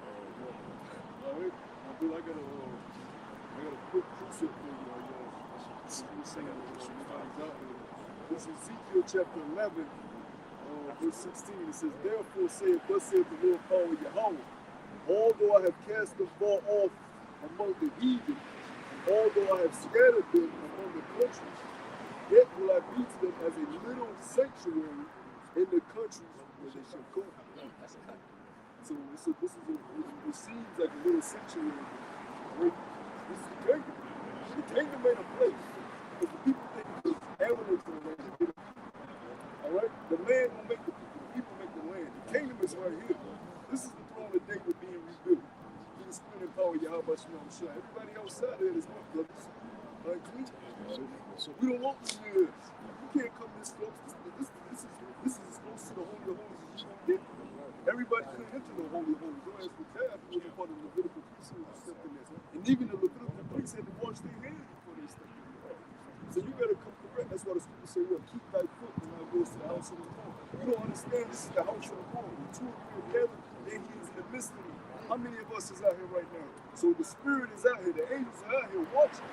All right? I feel like I got a quick precept for you. This is Ezekiel chapter 11, verse 16. It says, therefore saith, thus saith the Lord called Yahweh, although I have cast them far off among the heathen, although I have scattered them among the countries, yet will I be to them as a little sanctuary in the countries where they shall go. That's a cut. So it seems like a little sanctuary. Wait, this is the kingdom. The kingdom ain't a place. Because the people think it's animals in the land. All right? The land will make the people. The people make the land. The kingdom is right here. This is the throne of David being rebuilt. Being split in power, Yahweh Shalom Shah. Everybody outside there is what, brothers? Unclean. So we don't want to live. You can't come this close. This is as close to the Holy of Holies as you can get. Everybody couldn't enter the Holy of Holies. Don't ask for that. It wasn't part of the Levitical priesthood who stepped in there. And even the Levitical priests had to wash their hands before they stepped in there. So you got to come correct. That's why the scripture say, well, keep thy foot when thou goes to the house of the Lord. You don't understand this is the house of the Lord. When two or three are gathered, then he is in the midst of them. How many of us is out here right now? So the spirit is out here. The angels are out here watching.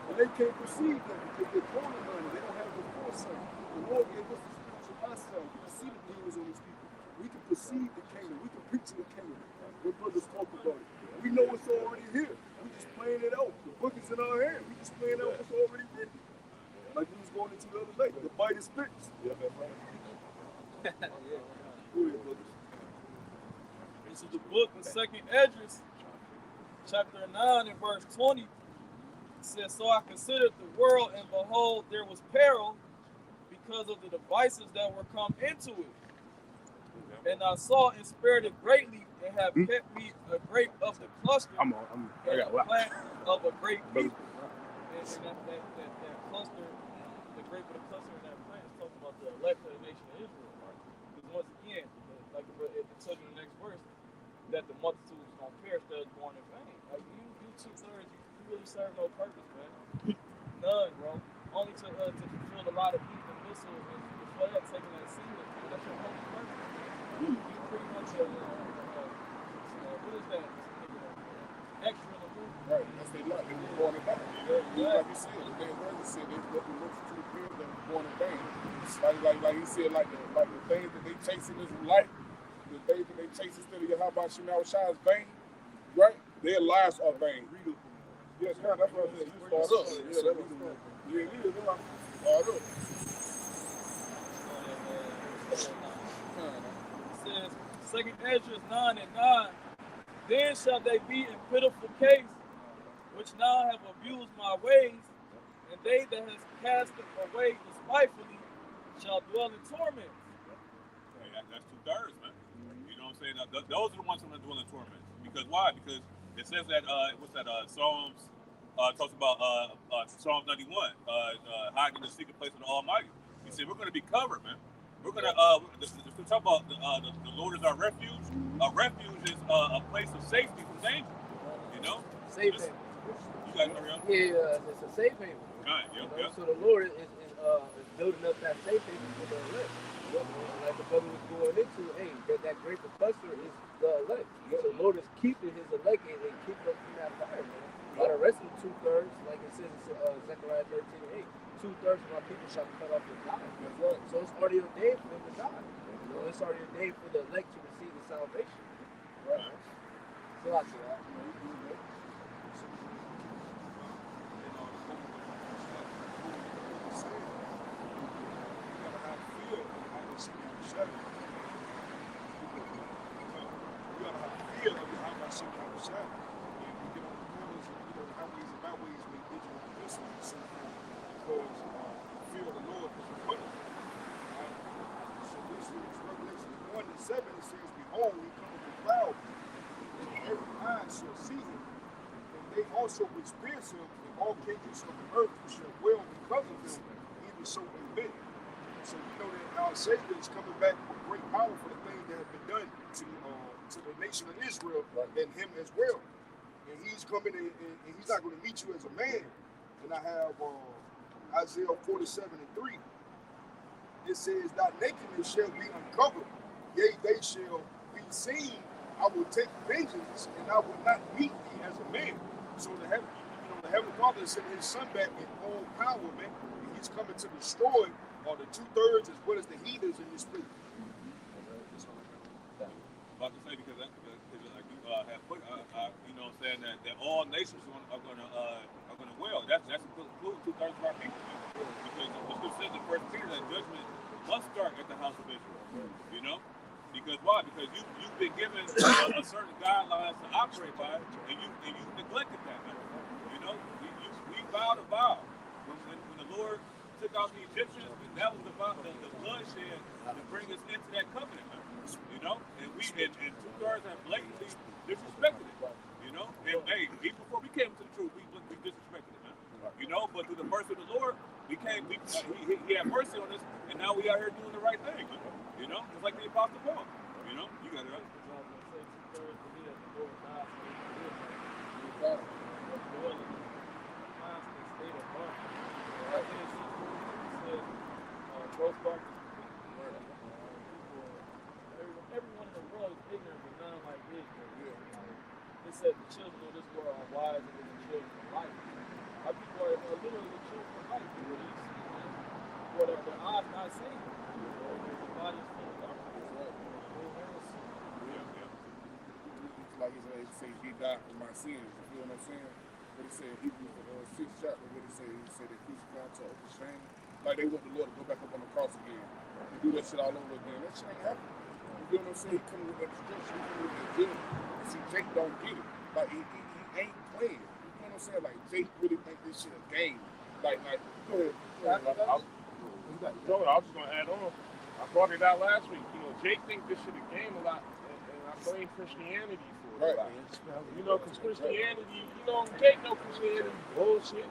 And they can't perceive that because they're colonized. They don't have the foresight. The Lord gave us the spiritual eyesight. We can see the demons on these people. We can perceive the kingdom. We can picture the kingdom. When brothers talk about it. We know it's already here. We just playing it out. The book is in our hand. We just playing out what's already written. Like we was going into the other night. The bite is fixed. Yeah, that's right. Go ahead, brothers. This is the book of 2nd Esdras, chapter 9 and verse 20. It says, so I considered the world, and behold, there was peril because of the devices that were come into it. And I saw and spared it greatly, and have kept me a grape of the cluster, and a plant of a great people. And that cluster, the grape of the cluster and that plant is talking about the elect of the nation of Israel. Because once again, like it tells you in the next verse, that the multitude is going to perish that is born in vain. Like you 2/3, you really serve no purpose, man. None, bro. Only to fulfill a lot of heathen missiles, and before that, taking that seed, that's your whole purpose. You pretty much what is that? Extra in the movie. Right, that's their luck. They were born in vain. Like you said, the brother said they let the multitude of people that were born in vain. Like he said, like the things that they chase in this life, the things that they chase instead of Yahweh Shemel Shah is vain, right? Their lives are vain. Yes, yeah, that's what I said. You start up. Yeah, that was good. Yeah, you start up. It says, 2nd Esdras 9 and 9, then shall they be in pitiful case, which now have abused my ways, and they that has cast them away despitefully shall dwell in torment. Hey, that's 2/3, man. You know what I'm saying? Those are the ones who are dwelling in torment. Because why? Because it says that Psalms talks about Psalms 91, hiding in the secret place of the Almighty. He said we're going to be covered, man. We're going to talk about the Lord is our refuge. A refuge is a place of safety from danger. You know, Safe haven. You guys know that? Yeah, it's a safe haven. Right. Yep. You know, so the Lord is building up that safe haven for the elect. Like the brother was going into, hey, that grape of cluster is the elect. So the Lord is keeping his elect and keeping us from that fire, man. While the rest of the 2/3, like it says in Zechariah 13:8, 2/3 of our people shall cut off the die. So it's already ordained for them to die. You know, it's already ordained for the elect to receive the salvation. Right. So I see that. Also experience him, and all kingdoms of the earth shall well because of him, even so amen. So we know that our Savior is coming back with great power for the things that have been done to the nation of Israel and him as well. And he's coming in, and he's not going to meet you as a man. And I have Isaiah 47:3. It says, thy nakedness shall be uncovered, yea, they shall be seen. I will take vengeance, and I will not meet thee as a man. So the Heavenly Father is sending his son back in all power, man. And he's coming to destroy the 2/3 as well as the heathens in this place. About to say because like you have put, you know, saying that all nations are gonna well. That's including 2/3 of our people, because the scripture says in 1 Peter that judgment must start at the house of Israel. You know, because why? Because you've been given a certain guidelines to operate by, and you neglected that. Man. You know, we vowed a vow when the Lord took out the Egyptians, and that was the bloodshed to bring us into that covenant. Man. You know, and 2/3 have blatantly disrespected it. You know, and hey, even before we came to the truth, we disrespected it, man. You know, but through the mercy of the Lord, he had mercy on us, and now we are here doing the right thing. Man. You know, just like the Apostle Paul. You know, you got it right. Everyone in the world is ignorant, but none like Israel. It said the children of this world are wiser than the children of light. Our people are literally the children of light. What do you see, man? What are their eyes not seeing? The body is full of darkness. It's like it says he died for my sins. You feel what I'm saying? But it said Hebrews 6th chapter, what it said they crucified to open shame. Like they want the Lord to go back up on the cross again and do that shit all over again. That shit ain't happening. You feel what I'm saying? He coming with that destruction, he coming with that guilt. And see, Jake don't get it. Like he ain't playing. You feel what I'm saying? Like Jake really think this shit a game. Like go ahead. I was just gonna add on. I brought it out last week. You know, Jake thinks this shit a game a lot, and I blame Christianity for it. Right. You know, because Christianity, you know, Jake know Christianity bullshit.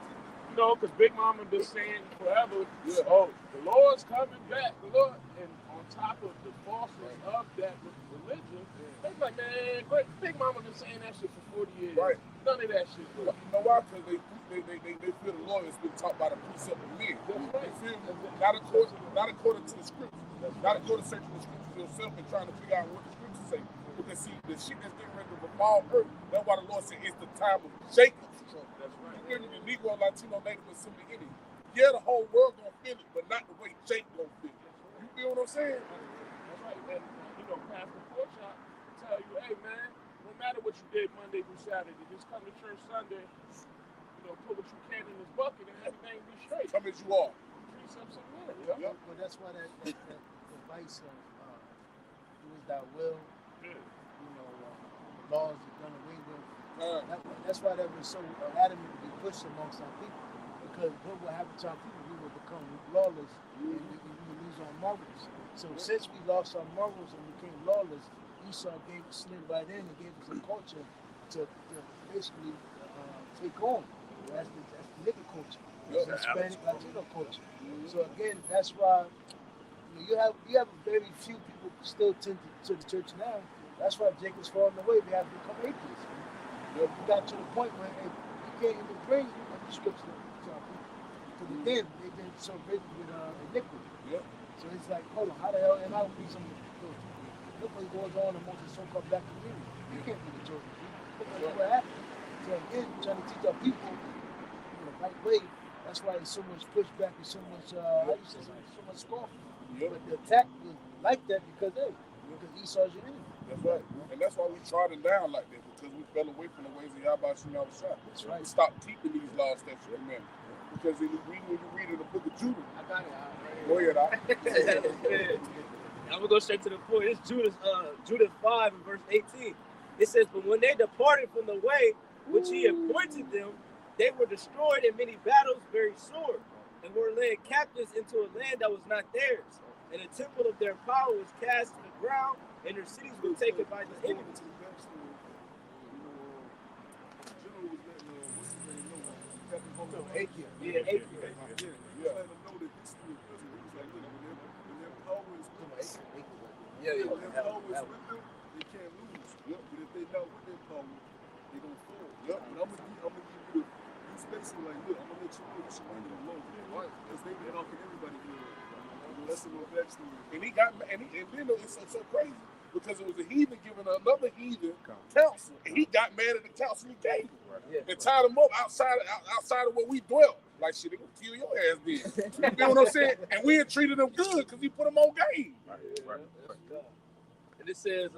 You know, because Big Mama been saying forever, oh, the Lord's coming back, the Lord, and on top of the falseness of that religion, they like, man, Big Mama been saying that shit for 40 years. Right. None of that shit. You know why? Because they feel the Lord has been taught by the precept of men. They feel not according to the scriptures. Not according to searching the scriptures yourself and trying to figure out what the scriptures say. Because see, the shit that's getting ready to befall earth, that's why the Lord said it's the time of Jacob. That's right. You hear the Negro, Latino, Native, and simply Indian. Yeah, the whole world gonna feel it, but not the way Jake gonna feel it. You feel what I'm saying? That's right. And you know, Pastor Porchop tell you, hey man, no matter what you did Monday through Saturday, just come to church Sunday. You know, put what you can in this bucket and everything be straight. Come as you are. Precepts and will. Yeah. But that's why that advice of do as thou will. Yeah. You know, laws are done away with. That's why that was so adamant to be pushed amongst our people. Because what will happen to our people? We will become lawless and we will lose our morals. So since we lost our morals and became lawless, Esau slid right in and gave us a culture to basically take on. That's the nigga culture. It's Hispanic Latino culture. So again, that's why you have very few people still tend to the church now. That's why Jacob's falling away. They have become atheists. We got to the point where you can't even bring the scripture to our people. Because again, they've been so busy with iniquity. Yep. So it's like, hold on, how the hell am I going to be some look what goes on amongst the so-called black community? You can't be the chosen people. Look what happened. So again, trying to teach our people the right way. That's why there's so much pushback and so much so much scorn. Yep. But the attack was like that because Esau's your enemy. That's right. And that's why we trod him down like that, because we fell away from the ways of Yahweh Shem Shah. That's right. We stopped keeping these laws, statutes, and commandments. Because when you read in the book of Judah, I got it. Go ahead, I'm gonna go straight to the point. It's Judah 5 and verse 18. It says, "But when they departed from the way which he appointed them, they were destroyed in many battles, very sore, and were led captives into a land that was not theirs. And the temple of their power was cast to the ground, and their cities were taken by the enemy." They can't lose. Yep. But if they're not with their power, they're gonna fall. Yep. And I'm gonna give you this basically like, look, I'm gonna let you know this shit ain't gonna alone. Right? Because they've been knocking everybody here. That's the little backstory. And he got and then it's so crazy because it was a heathen giving another heathen counsel, and he got mad at the counsel he gave him. And tied him up outside of where we dwelt. Like, shit, they gonna kill your ass then. You know what I'm saying? And we had treated him good because he put him on game. And it says,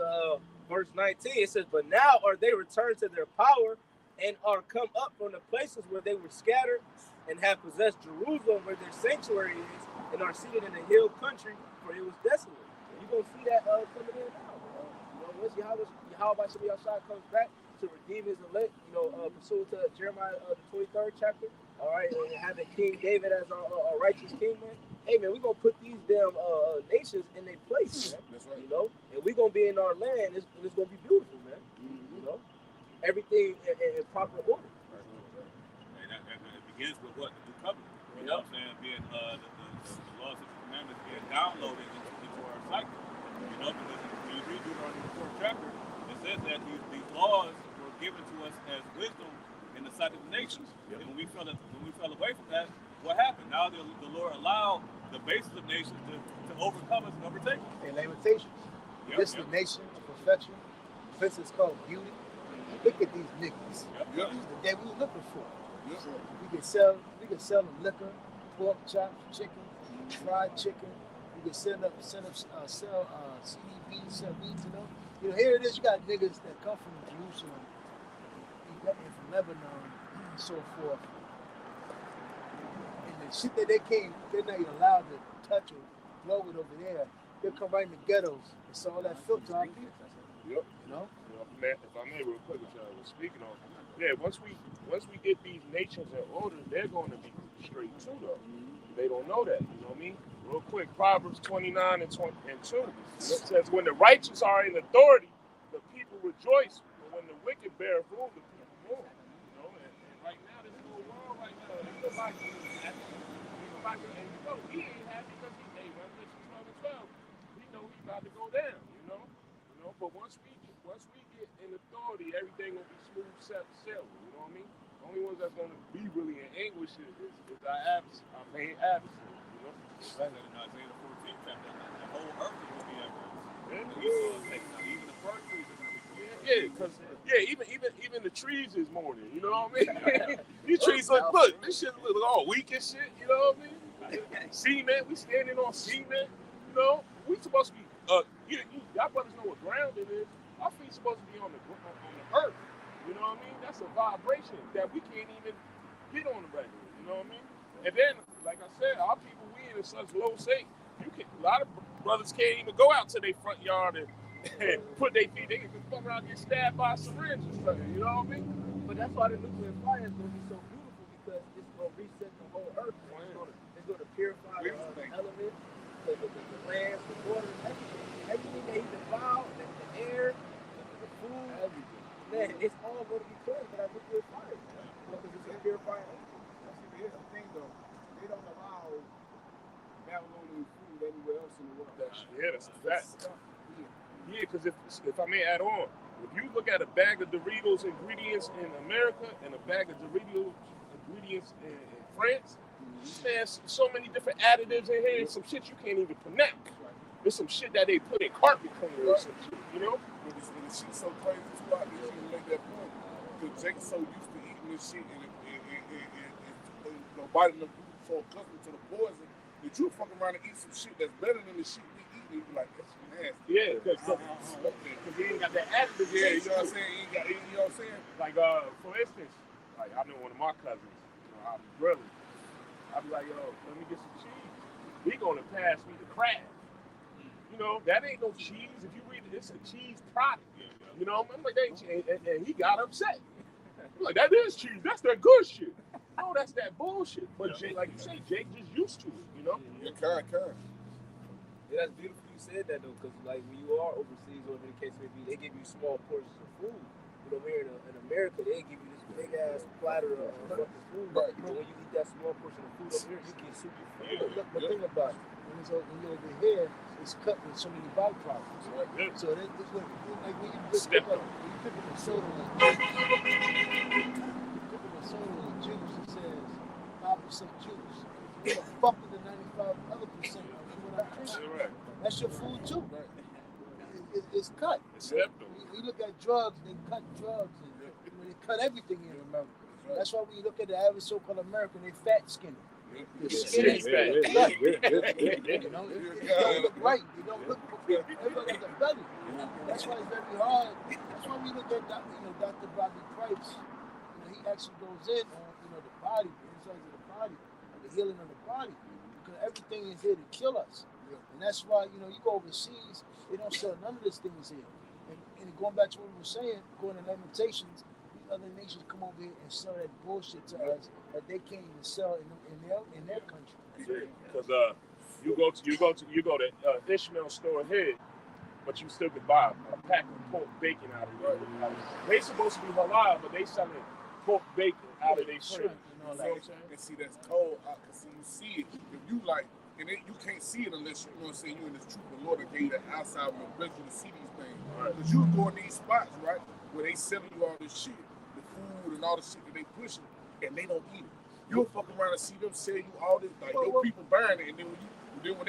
verse 19, it says, "But now are they returned to their power and are come up from the places where they were scattered and have possessed Jerusalem where their sanctuary is and are seated in the hill country, for it was desolate." And you're going to see that coming in now. Once Yahweh Shai comes back to redeem his elect, pursuant to Jeremiah the 23rd chapter, all right, and having King David as our righteous king, man. Hey, man, we're going to put these damn nations in their place, man. That's right. And we're going to be in our land. It's going to be beautiful, man. Everything in proper order. And it begins with what? The new covenant. You know what I'm saying? Being the laws and commandments being downloaded into our cycle. Because when you read Deuteronomy 4th chapter, it says that these laws were given to us as wisdom in the sight of the nations. And when we fell away from that, what happened? Now the Lord allowed the basis of nations to overcome us and overtake us. And limitations. This is the nation of perfection. This is called beauty. Look at these niggas. Yep. These the day we were looking for. Yes, sir. We can sell them liquor, pork chops, chicken, fried chicken. We can sell CDB, sell meat to them. Here it is. You got niggas that come from Jerusalem, and from Lebanon, and so forth. And the shit that they're not even allowed to touch or blow it over there. They'll come right in the ghettos and sell all that filth to our people. Yep. Man, if I may, real quick, which I was speaking on. Yeah, once we get these nations in order, they're going to be straight too, though. They don't know that. You know what I mean? Real quick, Proverbs 29 and 2. It says, "When the righteous are in authority, the people rejoice. But when the wicked bear rule, the people mourn." And right now, this whole world right now, nobody is happy. And he ain't happy because Revelation 12 and 12. He know he's about to go down. But once we get in authority, everything will be smooth sailing. You know what I mean? The only ones that's going to be really in anguish is our main adversary. It's like that in Isaiah the 14th chapter. The whole earth is going to be at rest. Even the fir trees are going to be Even the trees is mourning. You know what I mean? These trees look, this shit look all weak and shit. You know what I mean? Cement, we standing on cement. We supposed to be. Y'all brothers know what grounding is. Our feet supposed to be on the earth. You know what I mean? That's a vibration that we can't even get on the regular. You know what I mean? And then, like I said, our people, we in such low state. A lot of brothers can't even go out to their front yard and put their feet. They can fuck around and get stabbed by a syringe or something. You know what I mean? But that's why the nuclear fire is going to be so beautiful, because it's going to reset the whole earth. It's going to purify the elements, the land, the water, everything that he defiled, the air, the food, everything. Man, it's all going to be cleansed by that nuclear fire. Because it's a purifying agent. Here's the thing, though. They don't allow Babylonian food anywhere else in the world. That's a fact. Yeah, because if I may add on, if you look at a bag of Doritos ingredients in America and a bag of Doritos ingredients in France, man, so many different additives in here and some shit you can't even pronounce. There's some shit that they put in carpet cleaner or some shit, But the shit's so crazy too. I didn't even make that point. Because Jake's so used to eating this shit and biting the food so accustomed to the poison that you fuck around and eat some shit that's better than the shit we eat. And you be like, that's nasty. Yeah, because they ain't got that additive. Yeah, you know what I'm saying? You know what I'm saying? Like, for instance, like I know one of my cousins, I'm grilling. I be like, yo, let me get some cheese. He gonna pass me the crab. That ain't no cheese. If you read it, it's a cheese product. I'm like, that ain't cheese. And he got upset. I'm like, that is cheese. That's that good shit. No, that's that bullshit. But Jake, like you say, Jake just used to it, Yeah, kind. Yeah, that's beautiful you said that, though, because like when you are overseas, or whatever the case may be, they give you small portions of food. Here in America, they give you this big ass platter of fucking food. Right. But when you eat that small portion of food over here, you get super food. But think about it. When you're over here, it's cut with so many byproducts. Yeah. So that's what, like when you pick up a soda with juice, it says 5% juice. What the fuck is the 95 other percent of what I'm drinking? Right. That's your food too. It's cut. We look at drugs, they cut drugs, and they cut everything in America. That's why when you look at the average so-called American, they fat skinny. The skin is fat. They don't look right. They don't look. Everybody got the belly. that's why it's very hard. That's why we look at Dr. Bobby Price. He actually goes in on the body, the insides of the body, the healing of the body, because everything is here to kill us. And that's why you go overseas, they don't sell none of these things here. And going back to what we were saying, going to Lamentations, these other nations come over here and sell that bullshit to us that they can't even sell in their country. Because you go to Ishmael's store here, but you still can buy a pack of pork bacon out of there. They supposed to be halal, but they selling pork bacon out of their shrimp. And see, that's cold. Cause you see it. If you like, and you can't see it unless you saying you in this truth of the Lord that gave you the outside will bless you to see these things. Because you go in these spots, right, where they selling you all this shit, the food and all the shit that they pushing, and they don't eat it. You'll fuck around and see them sell you all this, like your people buying it, and then when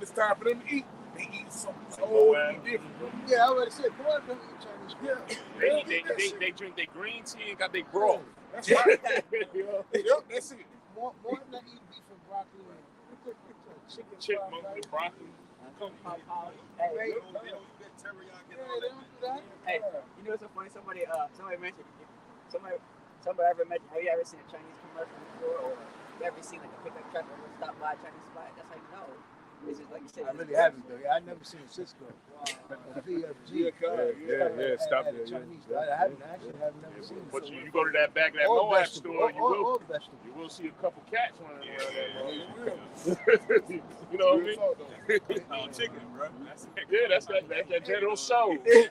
it's time for them to eat, they eat something totally different. Yeah, I already said, boy, don't eat Chinese food. They drink their green tea and got their broth. That's right. Yep, that's it. More than not eat beef and broccoli and chicken Chipmunk fried and rice. broccoli. Hey, They don't do that. hey, you know what's so funny? Somebody mentioned. Somebody ever mentioned? Have you ever seen a Chinese commercial before, or you ever seen like a pickup truck or stop by a Chinese spot? That's how you know. It's just like you said. I really haven't though. I never seen Cisco. PFG. Stop there. Chinese. I never seen it. But you go to that back of that All Moab vegetable. store, All vegetable. you will see a couple cats running around that. You know what I mean? Chicken, bro. That's that general show. Hey,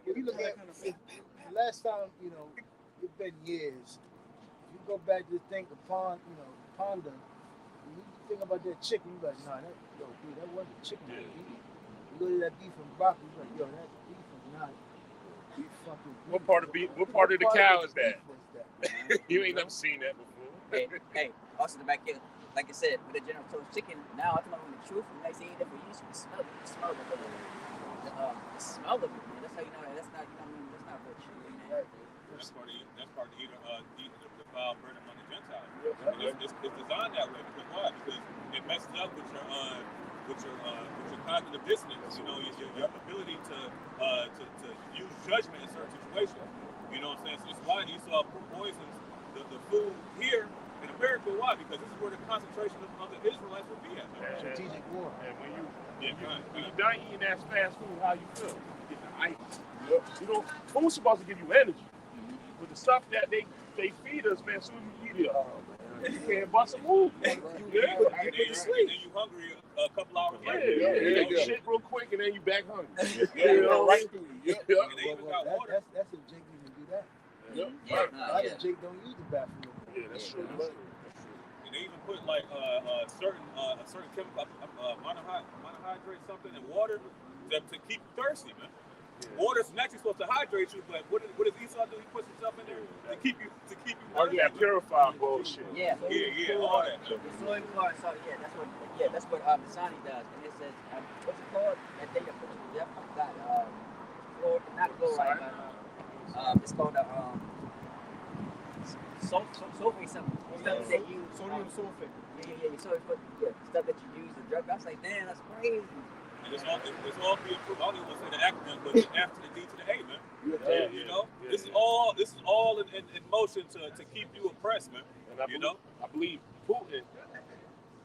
if you look at the last time, it's been years. You go back to think upon, Ponda. You think about that chicken, you like, nah, that wasn't chicken. Yeah. You go to that beef and broccoli, you like, that beef is not beef fucking beef. What part of the cow is that? Beef was that? You ain't never seen that before. Hey, also the back here, like I said, with the General Tso's chicken, now I'm talking about the truth, when they say it for you, you smell it. You smell it. The smell of it, man. That's how you know that's not, that's not real chicken, man. That's part of eating the foul bread among the Gentiles. It's designed that way because why? Because it messes up with your cognitive dissonance. Your ability to use judgment in certain situations. You know what I'm saying? So it's why Esau poisons the food here in America. Why? Because this is where the concentration of the Israelites will be at. Strategic war. And when you done eating that fast food, how you feel? You get the ice. Food's supposed to give you energy. But the stuff that they feed us, man, soon as you eat it, you can't bust a move. And then you hungry a couple hours later. You shit real quick and then you back hungry. Right through you. And they even got water. That's if Jake even do that. Yeah, A lot of Jake don't use the bathroom. Yeah, that's true. And they even put like a certain chemical, monohydrate something in water to keep you thirsty, man. Water's naturally supposed to hydrate you, but what does Esau do? He puts himself in there to keep you thirsty. Oh yeah, purified bullshit. Yeah, all that. The soy chloride, that's what Masani does. And it says, what's it called? That thing that puts you, I forgot. Not chloride, but it's called sulfate something. Stuff that you Sodium sulfate. Yeah. Stuff that you use to drug. I was like, damn, that's crazy. And it's all being approved. I don't even want to say the acronym, but it's after the D to the A, man. This is all in motion to keep you oppressed, man. And I believe Putin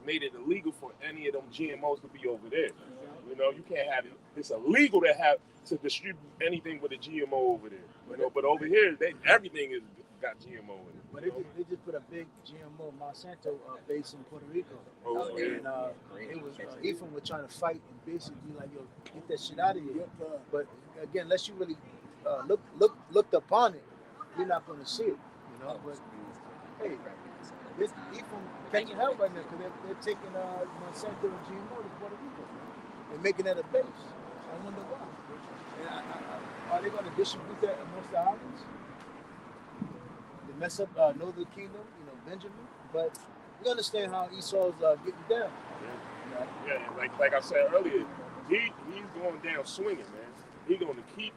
made it illegal for any of them GMOs to be over there. You can't have it. It's illegal to distribute anything with a GMO over there. But over here, everything is got GMO in it. But they just put a big GMO Monsanto base in Puerto Rico. And it was Ephraim was trying to fight and basically like, yo, get that shit out of here. But again, unless you really looked upon it, you're not going to see it. But hey, this Ephraim catching hell right now because they're taking Monsanto and GMO to Puerto Rico. They're making that a base. I wonder why. And are they going to distribute that amongst the islands? Mess up Northern Kingdom, Benjamin, but we understand how Esau's getting down. Yeah, like I said earlier, he's going down swinging, man. He's gonna keep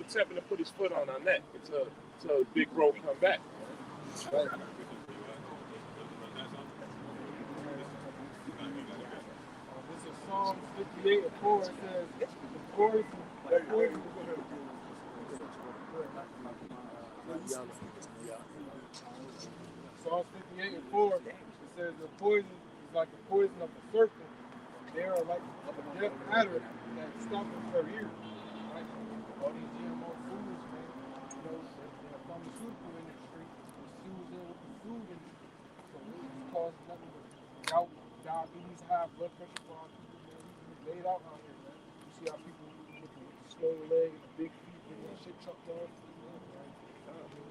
attempting to put his foot on our neck until Big Bro come back. Right. Psalms 58 and 4, it says, the poison, Psalms 58 and 4, it says the poison is like the poison of the serpent. They are like a death adder that stoppeth their ears. Right? All these GMO foods, man, you know, the pharmaceutical industry is fused in with the food industry. So it causes nothing but gout, diabetes, high blood pressure for our people, man. We laid out out here, man. You see how people with the slow leg and the big feet getting that shit chopped off.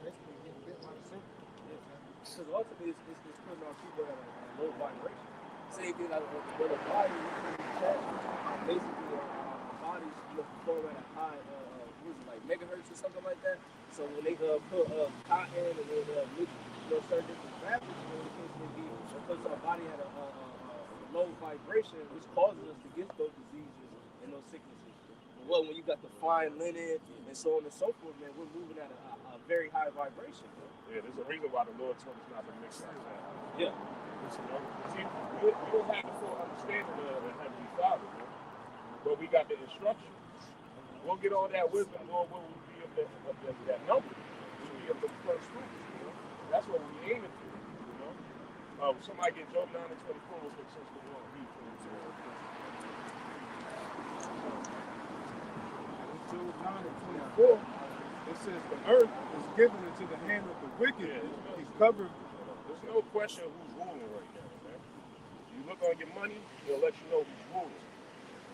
That's getting bit by the serpent. Because ultimately, it's putting our people at a low vibration. Same thing like with the body, basically our bodies perform at a high, like megahertz or something like that. So when they put cotton and they mix, certain different fabrics, when the case may be, it puts our body at a low vibration, which causes us to get those diseases and those sicknesses. Well, when you got the fine linen and so on and so forth, man, we're moving at a very high vibration. Yeah, there's a reason why the Lord told us not to mix like that. Yeah. See, we don't have the full understanding of the Heavenly Father, man. But we got the instructions. We'll get all that wisdom, Lord, when we be of that number. We'll be of the first fruits, you know. That's what we're aiming for, you know. Somebody get Job 9 and 24 real quick since we want to read from Job 9 and 24, it says the earth is given into the hand of the wicked. He covered. There's no question who's ruling right now, man. You look on your money, it'll let you know who's ruling.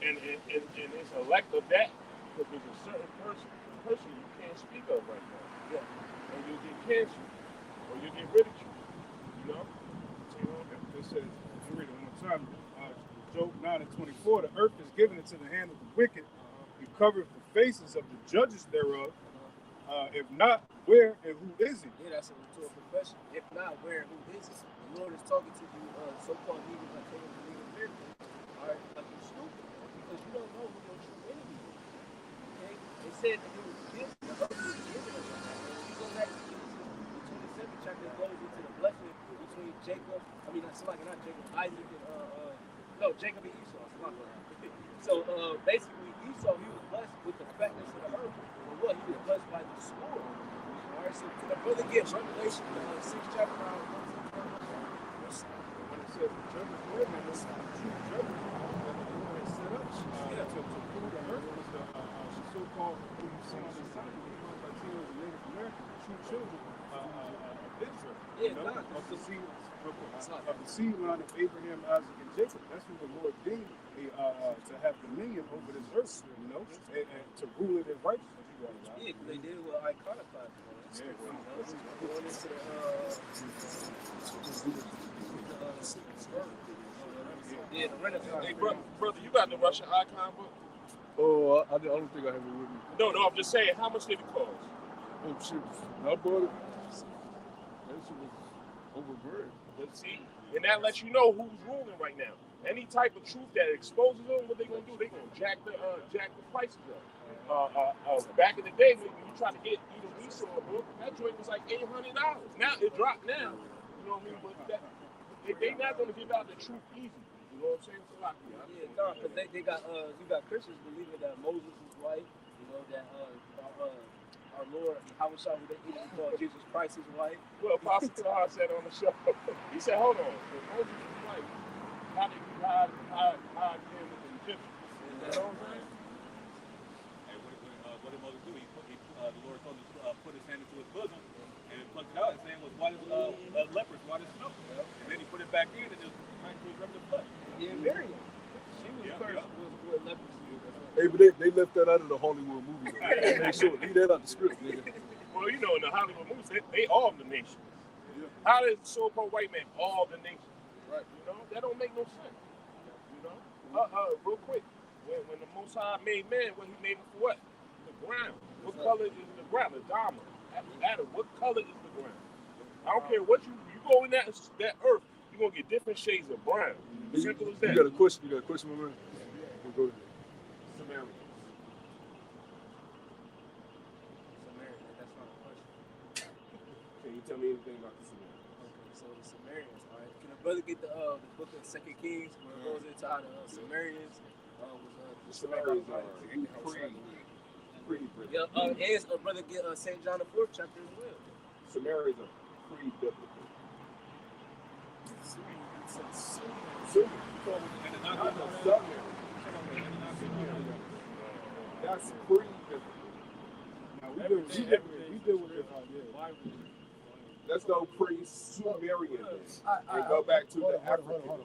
And it's a lack of that because there's a certain person you can't speak of right now. Yeah. And you'll get canceled or you'll get ridiculed. You know? It says, I'll read it one more time. Job 9 and 24, the earth is given into the hand of the wicked. He covered the faces of the judges thereof. If not, where and who is he? Yeah, that's a rhetorical question. If not, where and who is it? The Lord is talking to you, so-called leaders like Taylor and Leader America. All right, like you're stupid because you don't know who your true enemy is. Okay? They said that it was given, the earth was given us. If you go back to Genesis, the 27th chapter, it goes into the blessing between Jacob, not Jacob, Isaac and, Jacob and Esau. So basically, Esau, he was blessed with the fatness of the earth. But what? He was blessed by the sword. All right, so the brother gets Revelation, 6th chapter, When it says the judges were men, it's the true judges that the Lord has set up to rule the earth was the so-called, who you see on the side, Latinos and Native Americans, the true children of Israel. Yeah, of the seed line of Abraham, Isaac, and Jacob. That's who the Lord deemed to have dominion over this earth, you know, and to rule it in righteousness. Yeah, because they did it with iconoclasm. Going into the Renaissance. Hey, brother, you got the Russian icon book? Oh, I don't think I have it with me. No, I'm just saying, how much did it cost? Oh, shit. I bought it. That shit was overburned. Let's see. And that lets you know who's ruling right now. Any type of truth that exposes them, what they gonna do? They gonna jack the prices up. Back in the day, when you try to get Edom Esau a book, that joint was like $800. Now it dropped now. You know what I mean? But they not gonna give out the truth easy. You know what I'm saying? Yeah, no, because they got you got Christians believing that Moses is white. You know that our Lord, how shall we even call Jesus Christ his wife? Well, Apostle Tahar said on the show, he said, hold on, if Moses is white, how did he hide him with the Egyptians? You know what I'm saying? And what did Moses do? The Lord told him to put his hand into his bosom and plucked it out. His hand was white as leopard, white as snow. And then he put it back in and just turned to his regular flesh. Yeah, Miriam. She was cursed with leprosy. Hey, but they left that out of the Hollywood movies. They sure leave that out the script, nigga. Well, you know, in the Hollywood movies, they arm the nation. Yeah. How does the so-called white man arm the nation? Right. You know, that don't make no sense. You know? Real quick, when the Most High made man, he made him for what? The ground. What color is the ground? The diamond. Adam, what color is the ground? I don't care what you go in that earth, you're gonna get different shades of brown. Simple as that. You got a question, my man? We'll go there. Samaria. That's not a question. Can you tell me anything about the Samaritans? Okay, so the Samaritans, all right, can a brother get the book of 2 Kings where it goes into how the Sumerians was The Sumerians are pre-British. yeah, and brother get St. John the 4th chapter as well. Sumerians are pre-biblical. That's pre-biblical. Now we deal with this out here. Let's go pre-Sumerian and go back to the Africans. Hold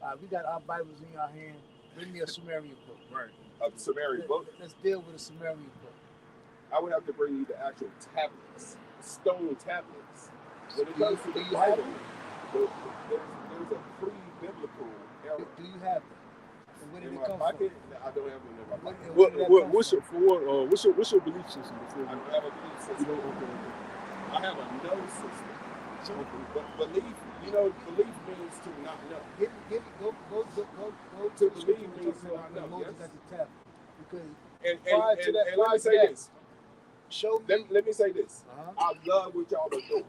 on. We got our Bibles in our hand. Bring me a Sumerian book. Right. A Sumerian book. Let's deal with a Sumerian book. I would have to bring you the actual tablets, stone tablets. When it comes to Do the you have Bible, them? there's a pre-biblical era. Do you have them? And where did In it my come pocket, from? I don't have them in my pocket. Where did that come What's your what's your belief system? Before I you, don't have a belief system. you don't okay. I have a no system. But belief, belief means to not know. Go to To the believe scripture means talking to about not know, Moses yes. at the tablet. Because And prior to that, let me say this. show me. Let me say this. Uh-huh. I love what y'all are doing.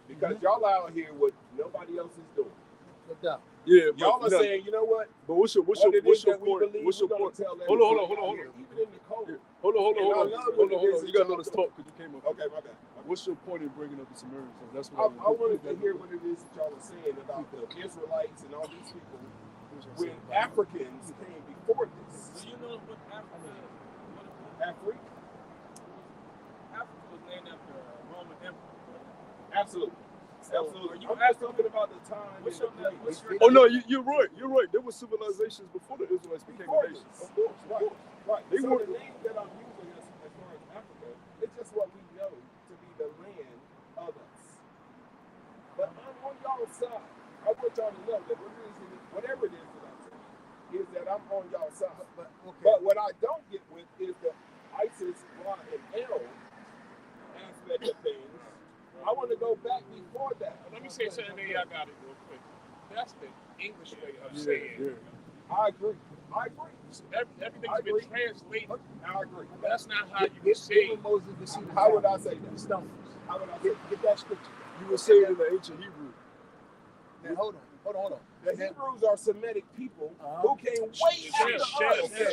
Because y'all out here what nobody else is doing. No doubt. Yeah, Y'all are but, saying, you know what? but what's your What it is that we point? believe, What's your we're gonna point? tell Hold on. everybody out here, Even in the code. Hold on. And I love what it is that You gotta y'all let us do. talk because you came up. Okay, my bad. What's your point in bringing up the Sumerians? That's I what wanted to hear what it is that y'all were saying about the Israelites and all these people when Africans came before this. Do you know what Africa is? Africa? Africa was named after a Roman emperor. Absolutely. So, Absolutely. are you I'm just talking about the time What's and your the what's place. your Oh no, you're right. You're right. There were civilizations before the Israelites became Before a this, nation. of course, right. Right. They So weren't- the name that I'm using as far as Africa, it's just what we know to be the land of us. But I'm on y'all's side. I want y'all to know that whatever it is that I'm saying, is that I'm on y'all's side. But okay. But what I don't get with is the ISIS, Ra, and L aspect of things. I want to go back before that. Let me say something there. I got it real quick. That's the English way of saying. Yeah. I agree. Everything's been translated. I agree. That's not how you Give say. Moses the seat of How would I time. say The that? stones. How would I say that? Get that scripture. You were saying in the ancient Hebrew. Now hold on. The Now, Hebrews are Semitic people Uh-huh. who came way after us.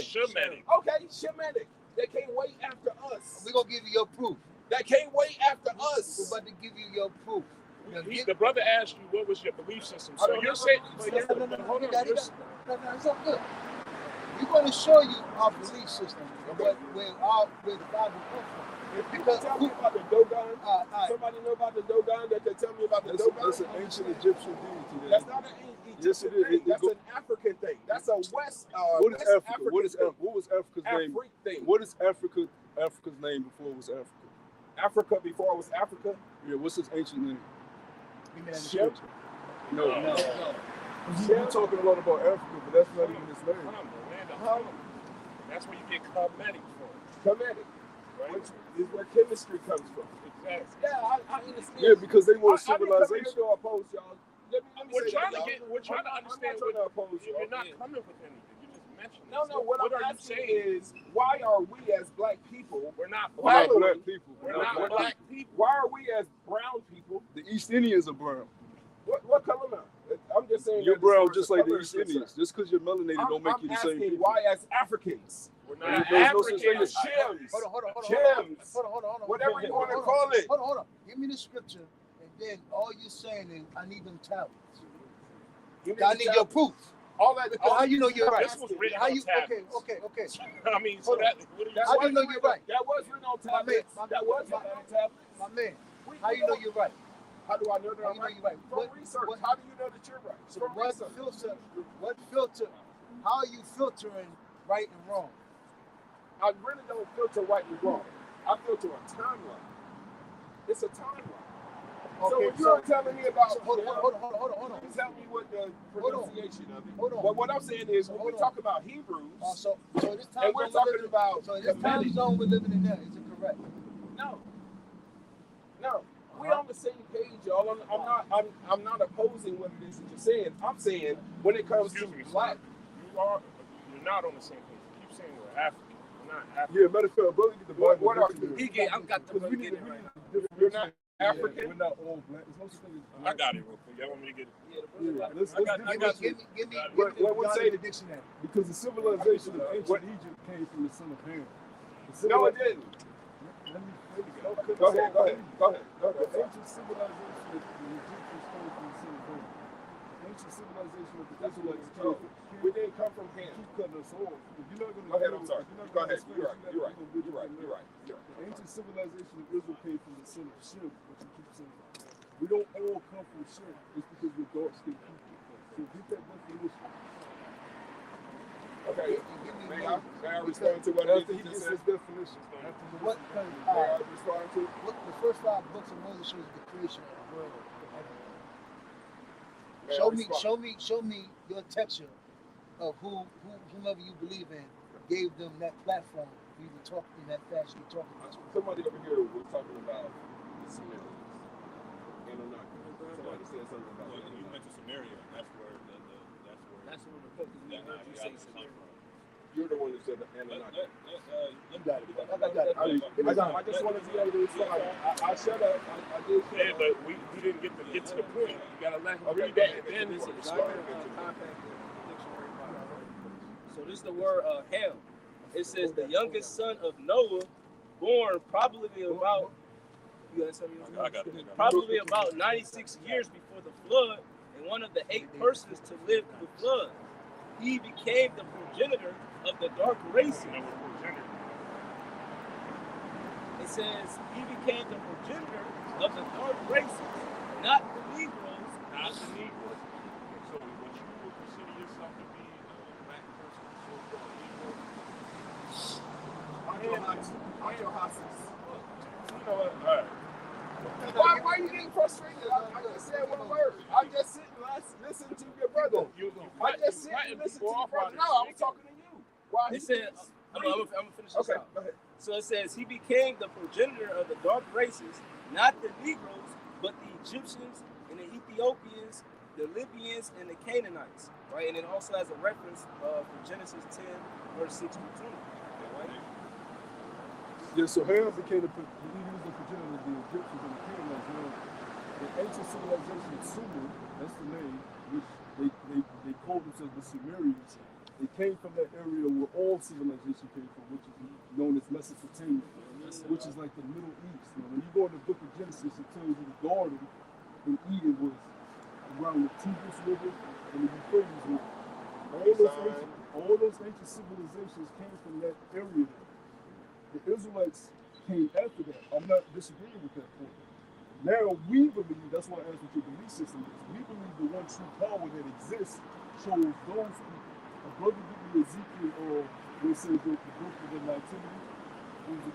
Shemitic. Okay, Shemitic. They came way after us. we're gonna give you your proof. That came way after We're us. about to give you your proof. Now, The brother asked you what was your belief system. I So don't you're have a saying, belief but system. you're- but hold on. No, you're- it's all good. We're going to show you our belief system and where the Bible comes from. If you Because tell me about the Dogon, I- somebody know about the Dogon that can tell me about the That's Dogon? an ancient Egyptian deity. That's not an Egyptian Yes, it is. thing. It That's go- an African thing. That's a West What is West Africa? African What is thing. what was Africa's name? Afrique thing. What is Africa's name before it was Africa? Africa before it was Africa? Yeah, what's its ancient name? Give me that Shem? scripture. No. No. You're talking a lot about Africa, but that's not even its name. Come, the land of Ham. That's where you get Kemetic from. Kemetic, Right? which is where chemistry comes from. Exactly. Yeah, I understand. Yeah, because they were a I didn't come here civilization. to oppose y'all. Let me We're say trying that, to y'all. we're trying to I'm understand not trying to oppose y'all. you're not coming with anything. You're just mentioning. No, stuff. what I'm are you asking saying? is, why are we as black people, We're not We're black. not black people. We're not black people. why are we as brown people, The East Indians are brown. what color now? I'm just saying. You're that as brown far as just like the color East is concerned. Indians. Just because you're melanated don't make I'm you the same asking people. why as Africans, We're There's not no Africans. such thing as Chems, Hold on. Chems, Hold on. whatever you want to Hold on. call it. Hold on. Give me the scripture, and then all you're saying is, I need them tablets. You I need your proof. all that. Because how you know you're right? This was written How on you? tablets. Okay. I mean, so Hold on. that what are you That How do was you know written you're right? That was written on My man, tablets. my- That was my- written on tablets. My man, We how you know know. you're right? How do I know that How I'm you know right? you're right? From What- research. what- How do you know that you're right? So From what research. filter? How are you filtering right and wrong? I really don't filter right and wrong. I filter a timeline. It's a timeline. So when you're telling me about, Hold on. you tell me what the Hold on. pronunciation of it. Hold on. But what I'm saying is, when we Hold on. talk about Hebrews, So this time and we're zone talking about so this time Kemetic, zone we're living in now, is it correct? no, we on the same page, y'all. I'm not opposing what it is that you're saying. I'm saying when it comes Excuse to me, black, you're not on the same page. You keep saying we're African. We're not African. Yeah, matter of fact, brother, get the Bible. What are dictionary. you? He get, I've got the Because brother we need getting to it right. You're not African. We're not all black. There's no such thing as I black. got it real quick. Y'all want me to get it? Yeah, the Yeah, brother. let's I got differentiate. Give me What would God say in the dictionary. because the civilization of ancient Egypt came from the son of Ham. The No, it civili- didn't. Let me finish. Go ahead. The ancient civilization of the Egyptians came from the son of Ham. The ancient civilization of the Israelites came from. We didn't come from Ham. Keep cutting us off. If you're not going to Go ahead, I'm sorry. Go ahead. You're right. The ancient civilization of Israel came from the son of Shem, which you keep saying. We don't all come from Shem. It's because we're dark-skinned people. So get that definition. Okay. Give me May one. I respond to what After he he just gets said? his definition. After you What? listen. May I respond to? Look, the first 5 books of Moses shows the creation of the world. May I respond? Show me your texture of whomever you believe in gave them that platform for you to talk in that fashion you're talking about. Somebody over here was talking about the Samaritans. Anunnaki. Somebody said something about Well, you Anunnaki. mentioned Samaria. That's where That's what the fuck that heard you say come something. from. You're the one who said the Let- Anunnaki. You got it, brother. I got it. I just wanted to be able to respond. I shut up. I did shut Yeah, up. but we didn't get to the point. You gotta let him Okay, read go that, ahead. and then This is respond. compact dictionary Bible. So this is the word Ham. It says the youngest son of Noah, born probably about you got something else? I got it. Probably about 96 years before the flood, and one of the 8 persons to live through the flood. He became the progenitor of the dark races. It says he became the progenitor of the dark races, not the Negroes, Not the Negro. So would you consider yourself to be a black person, so-called Negro? On your hosses. You know what? All right. Why are you getting frustrated? I just said one word. I just sit and listen to your brother. I just sit and listen to your brother. No, I was talking to you. Why It says, I'm gonna finish this Okay, out. go ahead. So it says he became the progenitor of the dark races, not the Negroes, but the Egyptians and the Ethiopians, the Libyans, and the Canaanites, right? And it also has a reference for Genesis 10, verse 6 through 20, right? Yeah, so Ham became he was the progenitor of the Egyptians and the Canaanites. Now, the ancient civilization of Sumer, that's the name, which they called themselves the Sumerians. They came from that area where all civilization came from, which is known as Mesopotamia, which is like the Middle East. Now, when you go in the book of Genesis, it tells you the garden in Eden was around the Tigris River and the Euphrates River. All those ancient civilizations came from that area. The Israelites came after that. I'm not disagreeing with that point. Now we believe, that's why I asked what your belief system is. We believe the one true power that exists chose those people. A brother give me Ezekiel where it says the book of the Nativity. It was the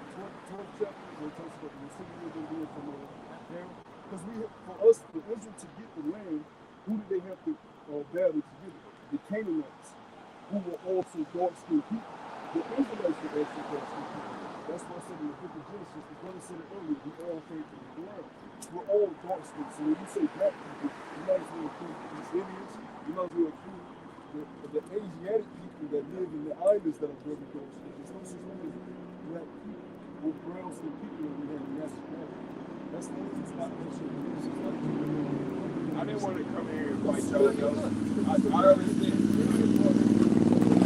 12th chapter where it talks about the nativity of the Lord from there. Because for us, for Israel to get the land, who did they have to battle to get it? The Canaanites, who were also dark-skinned people. The Israelites were also dark-skinned people. That's why I said in the book of Genesis, the brother said it earlier, we all came from the ground. We're all dark-skinned. So when you say black people, you might as well include these Indians, you might as well include the Asiatic people that live in the islands that are very dark-skinned. There's no such thing as black people or brown-skinned people that we have in nationality. That's the only reason I mentioned this. I didn't want to come here and fight y'all. I understand.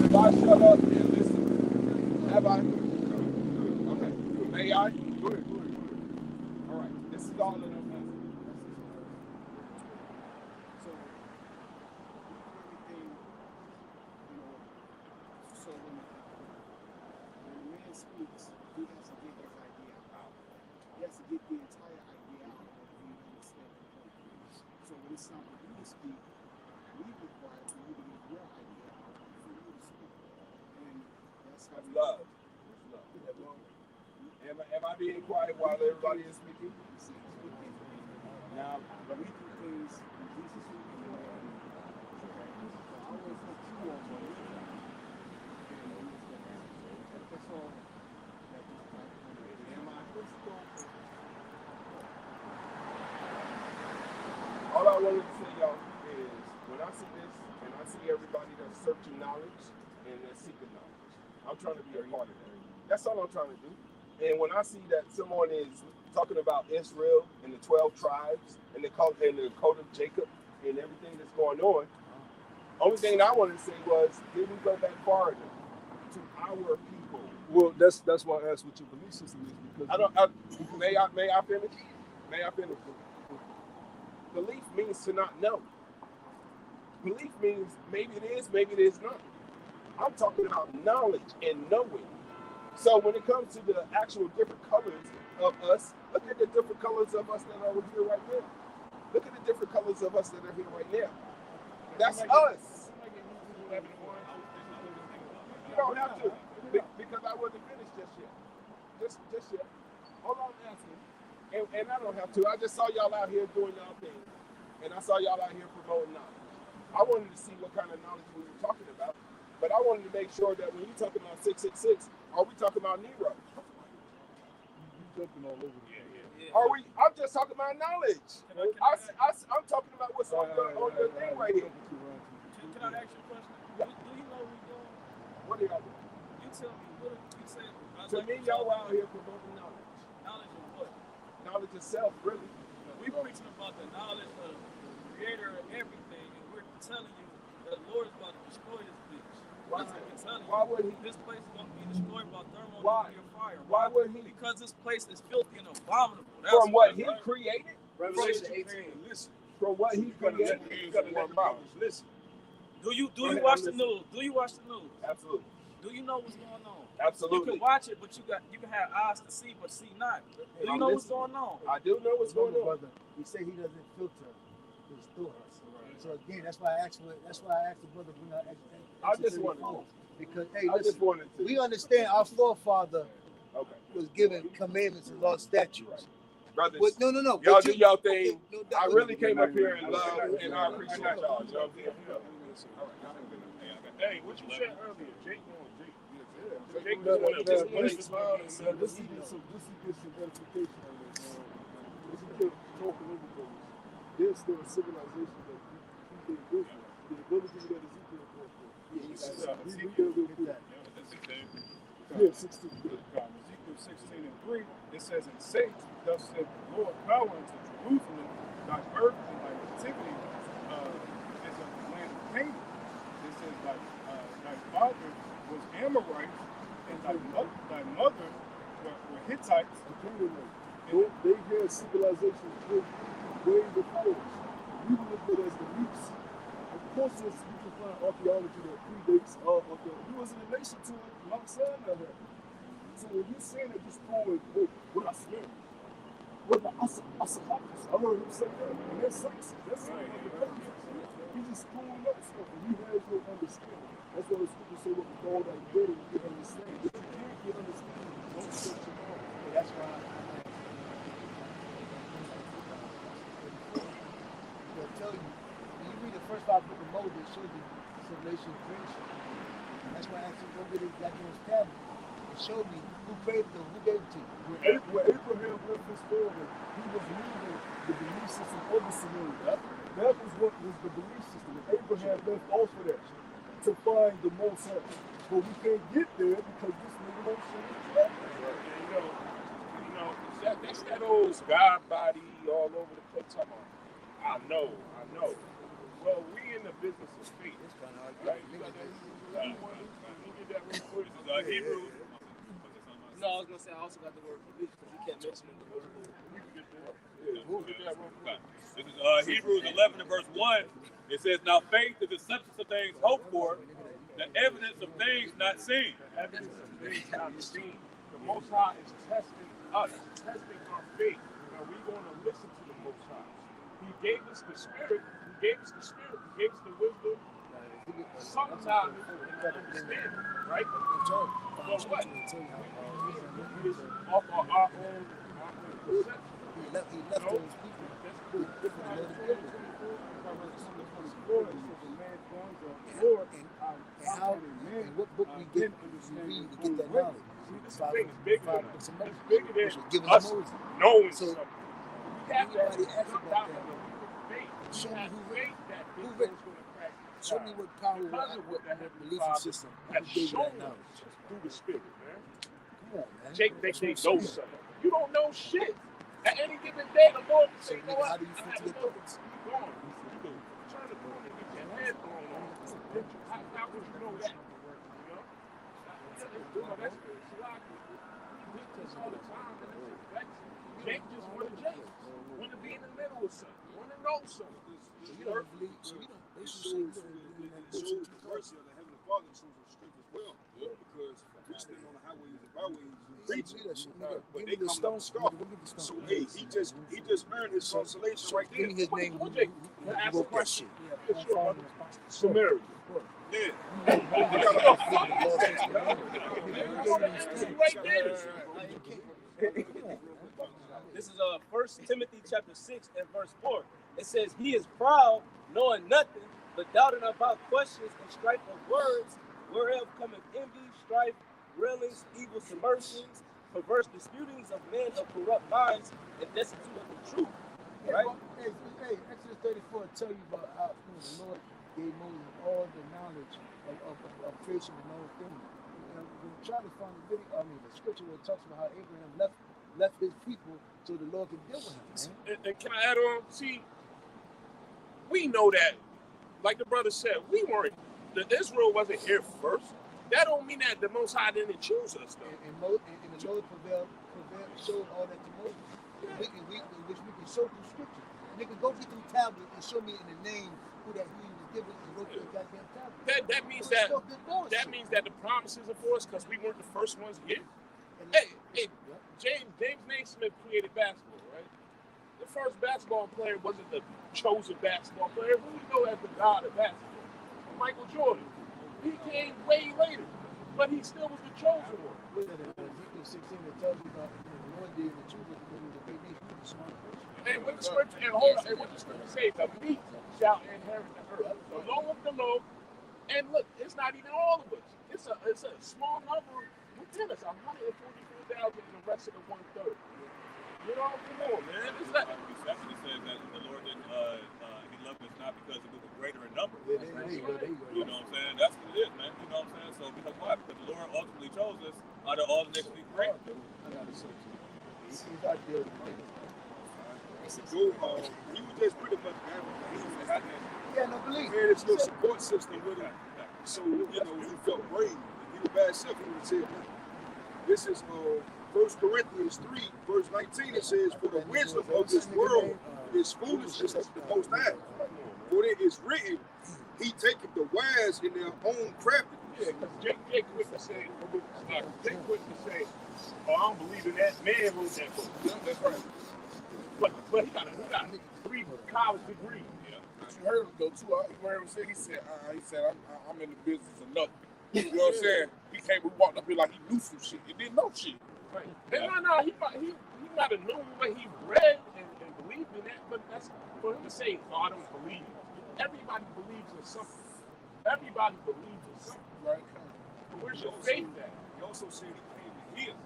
If I shut up and listen, have I? Okay. May I? Go ahead. All right. This is all enough. So, everything, so when a man speaks, he has to get his idea out. He has to get the entire idea out for you to understand the point. So when it's time for you to speak, we require for you to get your idea out for you to speak. And that's how we love. Am I being quiet while everybody is speaking? Now, we do things in Jesus' name. I always look to you on one. That's all. Am I all I wanted to say, y'all, is when I see this and I see everybody that's searching knowledge and that's seeking knowledge, I'm trying to be a part of that. That's all I'm trying to do. And when I see that someone is talking about Israel and the 12 tribes and the code of Jacob and everything that's going on, only thing I wanted to say was, did we go back farther to our people? Well, that's why I asked what your belief system is, because May I finish? May I finish? Belief means to not know. Belief means maybe it is, maybe it is not. I'm talking about knowledge and knowing. So when it comes to the actual different colors of us, look at the different colors of us that are here right now. Look at the different colors of us that are here right now. That's us. You don't have to, because I wasn't finished just yet. Just yet. All I'm asking, and I don't have to, I just saw y'all out here doing y'all thing. And I saw y'all out here promoting knowledge. I wanted to see what kind of knowledge we were talking about, but I wanted to make sure that when you talking about 666, are we talking about Nero? you jumping all over the place. Are we? I'm just talking about knowledge. I'm talking about what's on the thing right here. Can I ask you a question? Do you know what we're doing? What are y'all doing? You tell me. What you say? To me, y'all out here promoting knowledge. Knowledge of what? Knowledge itself, really. We preaching about the knowledge of the Creator and everything, and we're telling you that the Lord is about to destroy this bitch. Why? That's what we're telling you. Why would he? This place is going to be destroyed by Why? thermonuclear fire. Why would he? Because this place is filthy and abominable. That's From what he why. created? Revelation 18. Listen, From what he you gotta let created? the brothers listen. Do you Right, watch I'm the news? Do you watch the news? Absolutely. Do you know what's going on? You Absolutely. can watch it, but you can have eyes to see, but see not. Do you know what's going on? I do know what's going on. Brother, he said he doesn't filter his thoughts. So again, that's why I asked the brother when I just wanted to. because hey, I just listen, wanted to. we understand our forefather Okay. was given commandments and law statutes. Brothers, But no. y'all do y'all thing. No, I really came up here in love, and I appreciate y'all. You know what I'm Hey, what you said earlier, Jake? This is some edification on this. This is just talking over things. There's still a civilization that he didn't build. The ability that Ezekiel brought forth. We read that real quick. Yeah, 16. Ezekiel 16:3, it says, "And say, thus said the Lord, power unto Jerusalem, thy earth and thy nativity is of the land of Canaan." It says, thy father was Amorite, and thy mother were Hittites. They had civilizations way before us. We look at it as the roots. Of course, you can find archaeology that predates we wasn't a nation to it. Mount Sinai had. So when you're saying that, just throwing what I smell, what the Asahakis, I heard him say that, and that's sexy. That's something like the purpose. He's just throwing up stuff, and he has no understanding. That's why the scripture say what we call that better you get understanding. If you can't get understanding, don't search your heart. That's why I'll tell you, when you read the first 5 books of Moses, it shows you civilization of creation. That's why I asked you to go get his tablet and show me who created them, who gave it to you. When Abraham left his family, he was leaving the belief system of the Samaria. That was what was the belief system. And Abraham left off of that to find the Most High. But we can't get there because this nigga don't show us. That's that old God body all over the place. Talking about, I know. Well, we in the business of faith, right? You got that? Let me get that real quick. This is Hebrews. No, I was gonna say I also got the word belief because you can't mention the word belief. We can get that. Yeah, we'll get that real quick. This is Hebrews 11 and verse 1. It says, "Now faith is the substance of things hoped for, the evidence of things not seen." Evidence of things not seen. The Most High is testing us, testing our faith. Now we're going to listen to the Most High. He gave us the Spirit. He gave us the wisdom. Sometimes in understanding, right? But what? It's off of our own perception. He left those people different than other people. And what book we read to get that knowledge? This thing is bigger than us. It's bigger than us us knowing so something. anybody asks about that, show me who read. Show me what power, what belief system, who gave you that knowledge. Through the Spirit, man. Come on, man. Jake thinks they That's know what I'm saying. something. You don't know shit. At any given day, the Lord can say, So, you know nigga, what? how do you I feel have to your enough. thoughts? You gone. You go turn the corner and get your head thrown on. How would you know that? You know? That's sloppy. We do this all the time, man. Jake just want to Jake. Want to be in the middle of something. Want to know something. So you don't believe, so you don't, they It should say you shows don't believe in that the bullshit. mercy of the Heavenly Father shows us strength as well. Because we stand on the highways and byways preaching, That shit, nigga. but Give they me the come stone. up scoff. Nigga, give me the So stone. hey, he just earned his consolation So right give me there. his name. What Jake? Who Ask a wrote that question. shit? Yeah, sure, brother. Samaritan. Yeah. This is 1 Timothy chapter 6 and verse 4. It says, he is proud, knowing nothing, but doubting about questions and strife of words, whereof cometh envy, strife, railings, evil submersions, perverse disputings of men of corrupt minds, and destitute of the truth. Right? Hey, Exodus 34 tell you about how the Lord gave Moses all the knowledge of creation and all things. And we're trying to find the scripture where it talks about how Abraham left his people so the Lord could deal with him, man. And can I add on? See, we know that, like the brother said, Israel wasn't here first. That don't mean that the Most High didn't choose us, though. And the Lord showed all that to Moses. Which we can show through scripture. Nigga, go get them tablets and show me in the name who he was given and wrote the goddamn tablet. That means that the promises are for us because we weren't the first ones here. Hey, James Naismith created basketball, right? The first basketball player wasn't the chosen basketball player. Who we know as the god of basketball? Michael Jordan. He came way later, but he still was the chosen one. Ezekiel 16 that tells you about one day the children of the great nation will be smart. And what the scripture, what the scripture says, the meek shall inherit the earth. The low of the low. And look, it's not even all of us. It's a small number within us, 144,000 and the rest of the 1/3. You know, come on, man. It's not. It says that the Lord didn't, he loved us not because we were greater in number. There you go. You know what I'm saying? That's what it is, man. You know what I'm saying? So because why? Because the Lord ultimately chose us out of all the next week great. I gotta say to you. He's out there. He was just pretty much Yeah, no belief. He had his little support system with him. So, he felt brave. If he was bad self, he would say, this is 1 Corinthians 3, verse 19. It says, for the wisdom of this world is foolishness of the Most High. For it is written, he taketh the wise in their own craftiness. Yeah, because Jake quick to say, oh, I don't believe in that. Man wrote that book. That's right. But he got 3 college degrees. You heard him though too. You heard him say he said I'm in the business of nothing. You know what I'm saying? We walked up here like he knew some shit. He didn't know shit. Right. And no, he might have known what he read and believed in that, but that's for him to say, oh, I don't believe. Everybody believes in something. Everybody believes in something. Right. But where's your faith at? He also said he came to heal,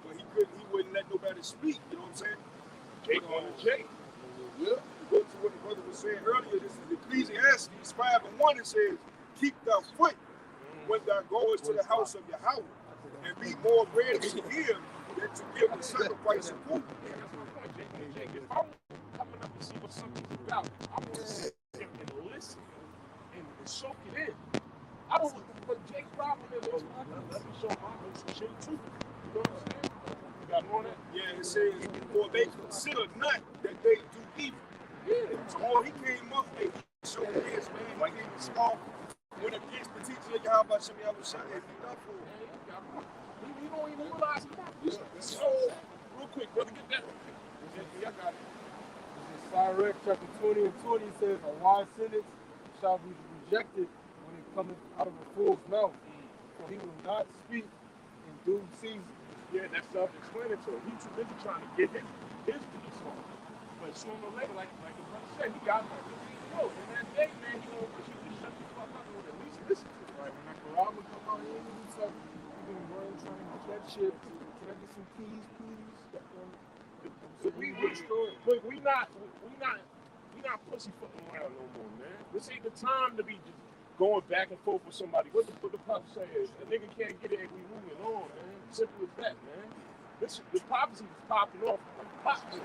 but he wouldn't let nobody speak. You know what I'm saying? Jake on the Jake. Yeah. Go to what the brother was saying earlier. This is Ecclesiastes 5:1. It says, keep thy foot when thou goest to the house of Yahweh, and be more ready to give than to give the sacrifice of food. Yeah, that's my point, Jake. If I'm coming up to see what something's about, I'm going to sit there and listen and soak it in. I don't know what Jake's problem is. Let me show my shit too. You know what I'm saying? You got more on that? Yeah, it says, for they consider not that they do evil. Yeah. So when he came up, they showed his man, like he was small. When against the teacher, how about some y'all was shot at the dump for? He don't even realize he So, real quick, brother, get that. Yeah, I got it. This is Sirach chapter 20 and 20 says, a wise sentence shall be rejected when it cometh out of a fool's mouth. So he will not speak in due season. Yeah, that's self-explanatory. He's too busy trying to get his piece on. But sooner or later, like the brother said, he got my yo, in that day, man, he don't want you to shut the fuck up and at least listen to it. Right, when that Quran would come out here and do something, you've been running trying to get that shit. Can I get some keys, please? We not pussyfooting around no more, man. This ain't the time to be just going back and forth with somebody. What the prophet say is a nigga can't get it and we moving on, man. Simple as that, man. The prophecy is popping off. Popping.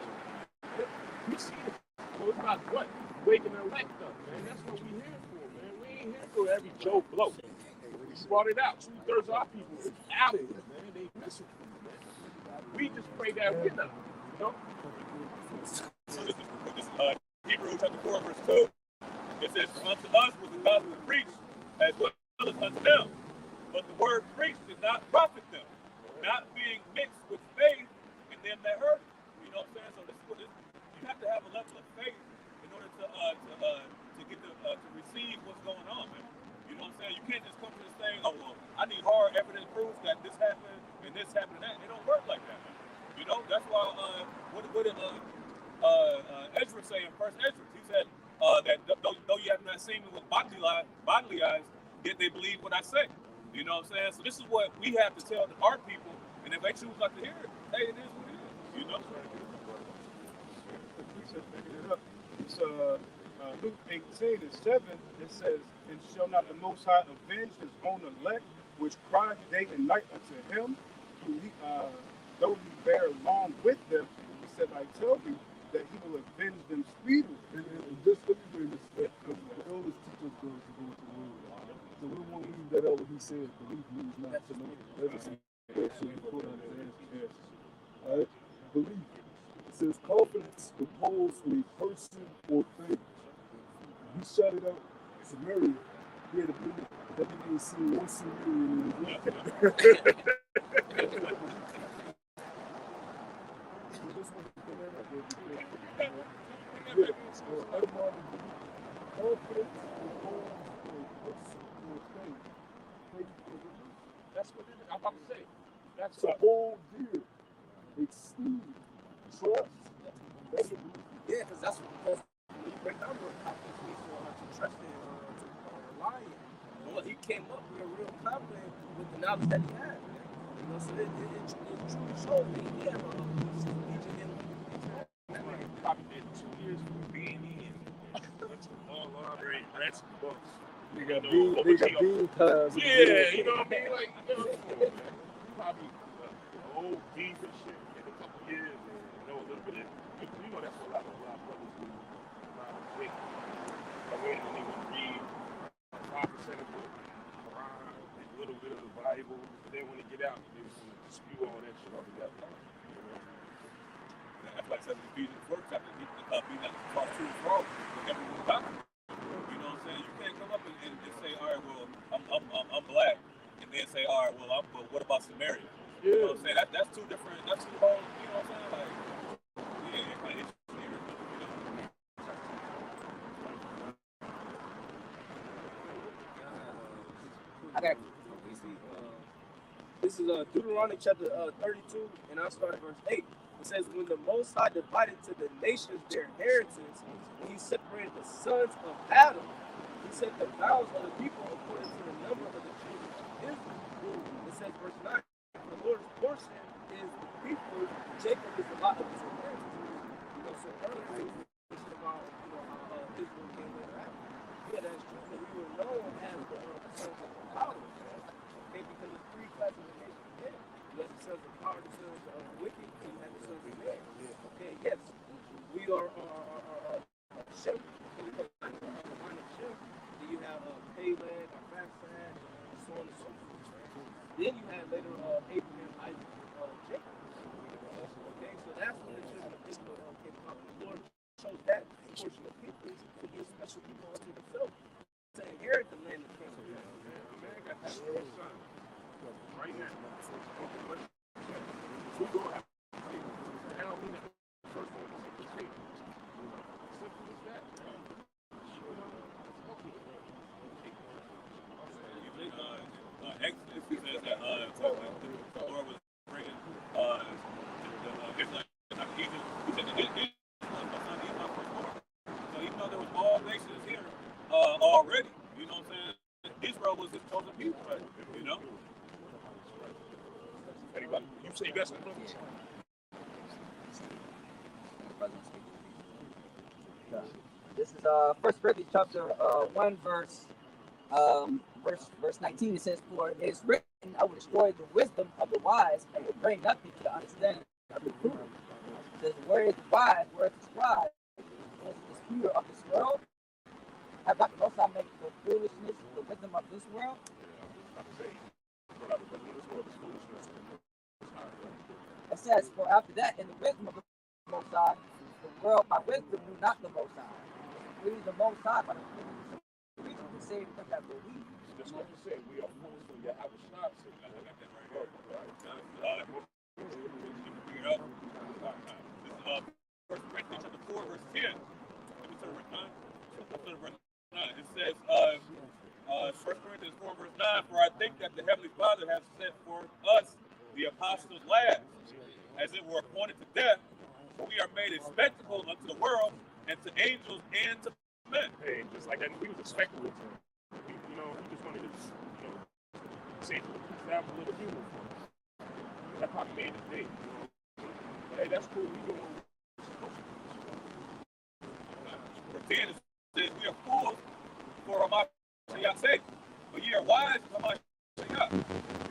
We see it. So it's about what? Waking the elect up, man. That's what we here for, man. We ain't here for every Joe blow. We brought it out. 2/3 of our people is out of here, man. They messing with us, man. We just pray that we're not, you know? Hebrews chapter 4, verse 2. It says, "For unto us was the gospel preached, as well as unto them. But the word preached did not profit them, not being mixed with faith in them that heard it." You know what I'm saying? So this is what you have to have a level of faith in order to get to receive what's going on, man. You know what I'm saying? You can't just come to this thing, oh well, I need hard evidence proof that this happened and this happened and that. It don't work like that, man. You know, that's why what did Ezra say in First Ezra? He said that though you have not seen me with bodily eyes, yet they believe what I say. You know what I'm saying? So this is what we have to tell our people, and if they choose not to hear it, hey, it is what it is. You know. It's Luke 18:7. It says, "And shall not the Most High avenge his own elect, which cry day and night unto him, though he bear along with them? He said, I tell thee that he will avenge them speedily." And just let me bring this up, because the elders teach us to go with the word. So we don't want to leave that out what he said, believe means not to know. Everything that should be put on his answer. All right? Belief. It says confidence opposed to a person or thing. He shouted out Samaria. He had a belief that he didn't see one Sumerian in his life. So this was the thing I gave you. Yeah, so everybody confidence opposed to a person or thing. That's what it is. I'm about to say. That's So hold dear, exceed, trust. That's a belief. Yeah, because that's when you break down those confidence, we feel how to trust and to rely on. Well, he came up with a real confidence with the knowledge that he had. You know, so it truly showed me he had a legion in him. that nigga probably did 2 years for being in. That's a long laundry. That's books. They got You bean, know, they got overseas. bean pies. Yeah, you know what I mean? Like, you know, probably old beef and shit in a couple years, and you know, a little bit of, you know, that's what a lot of brothers do. Quick. Come in and they would read 5% of the Quran, a little bit of the Bible, but then when they get out, they just spew all that shit all together. You know? That's why I said in Ephesians 4 chapter, be not taught true and wrong with everyone doctrine. You know what I'm saying? You can't come up and say, all right, well, I'm black, and then say, all right, well, but what about Samaria? You know what I'm saying? That's two different. That's two whole. You know what I'm saying? Like, yeah, it's you know. I got This is Deuteronomy chapter 32, and I'll start at verse 8. It says, "When the Most High divided to the nations their inheritance, when he separated the sons of Adam, he set the bounds of the people according to the number of the children of Israel." It says, verse 9, "The Lord's portion is the people, Jacob is the lot of his inheritance." You know, so earlier, we mentioned about, you know, how Israel came later after. Yeah, that's true, but we were known as the sons of power. Okay, because there's three classifications there. You have the sons of power, the sons of wicked, and you have the sons of man. Okay, yes, we are Shem. We call the line of Shem. Then you have Peleg, Arphaxad, and so on and so forth. Then you have later Abraham, Isaac, Jacob. Okay, so that's when the children of Israel came about. The Lord chose that portion of people to be a special people unto himself, to inherit the land of Canaan. Man, got that real son. Right now. We go have I don't mean that first one was the same. Simple as that. Exodus, he says that the Lord was bringing Israel out of Egypt. He said that my son, he's my firstborn. So even though there was all nations here already, you know what I'm saying? Israel was his chosen people, right? You know? Anybody? You say you got something? This is 1 Corinthians chapter 1 verse verse 19, it says, "For it is written, I will destroy the wisdom of the wise, and will bring nothing to the understanding of the prudent." It says, "Where is the wise? Where is the scribe? Is the disputer of this world? Have not the Most High made the foolishness, the wisdom of this world?" It says, "For after that, in the wisdom of the Most High, the world by wisdom knew not the Most High. Please the Most High by the reason to save them that believe." That's what you say. We are fools for your I was not saying. I got that right here. This is 1 Corinthians chapter 4, verse 10. Let me turn to verse 9. It says, 1 Corinthians 4, verse 9, "For I think that the Heavenly Father has set for us the apostles' last, as it were appointed to death. We are made a spectacle unto the world, and to angels, and to men." Hey, just like that, we was a spectacle. He just wanted to, say, have a little humor for us. That probably made his day. But hey, that's cool. We doing what we're supposed to. Says, "We are fools for Hamashiach's sake, but ye are wise for Hamashiach."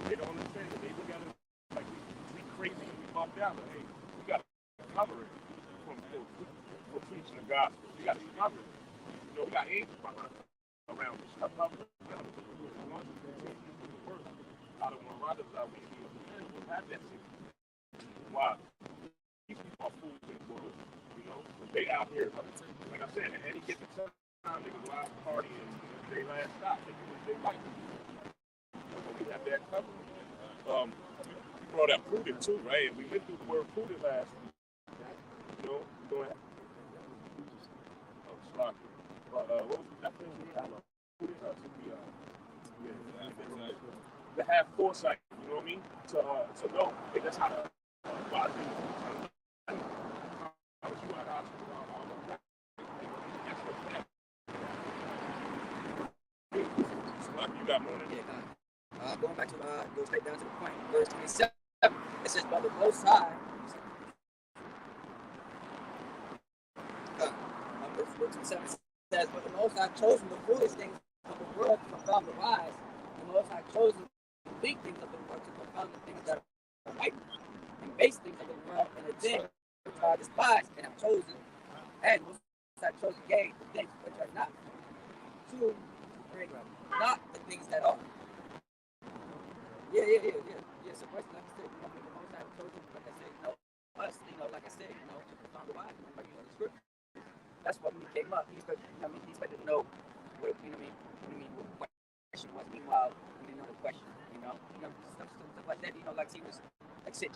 They don't understand that. They look at us like we crazy and we bumped out. But hey, we got to cover it for preaching the gospel. We got to cover it. We got angels around us. Out of one rather than we have that thing. Why? These people are fools in the world. They out here, like I said, at any given time, they can go out and party and they last stop. They do what they like. We have that covered. You brought up prudent too, right? And we went through the word prudent last week. Go ahead. Sorry. What was that thing we had? To have foresight, you know what I mean? To know. Hey, that's how to wise people. You got more than Going back to go straight down to the point, verse 27. It says, "But the Most High." Verse 27 says, "But the Most High chosen the foolish things of the world to confound the wise. The Most High chosen the weak things of the world to confound the things that are right, and base things of the world, and the things which are despised and have chosen, and Most High chosen gain the things which are not, to bring not the things that are." Yeah. So question, like I said, the Most High chosen, like I said, us, like I said, to confound the wise. Remember, the scripture. That's what when he came up. He expected to know what what question was. Meanwhile, we didn't know the question. Stuff like that. Like he was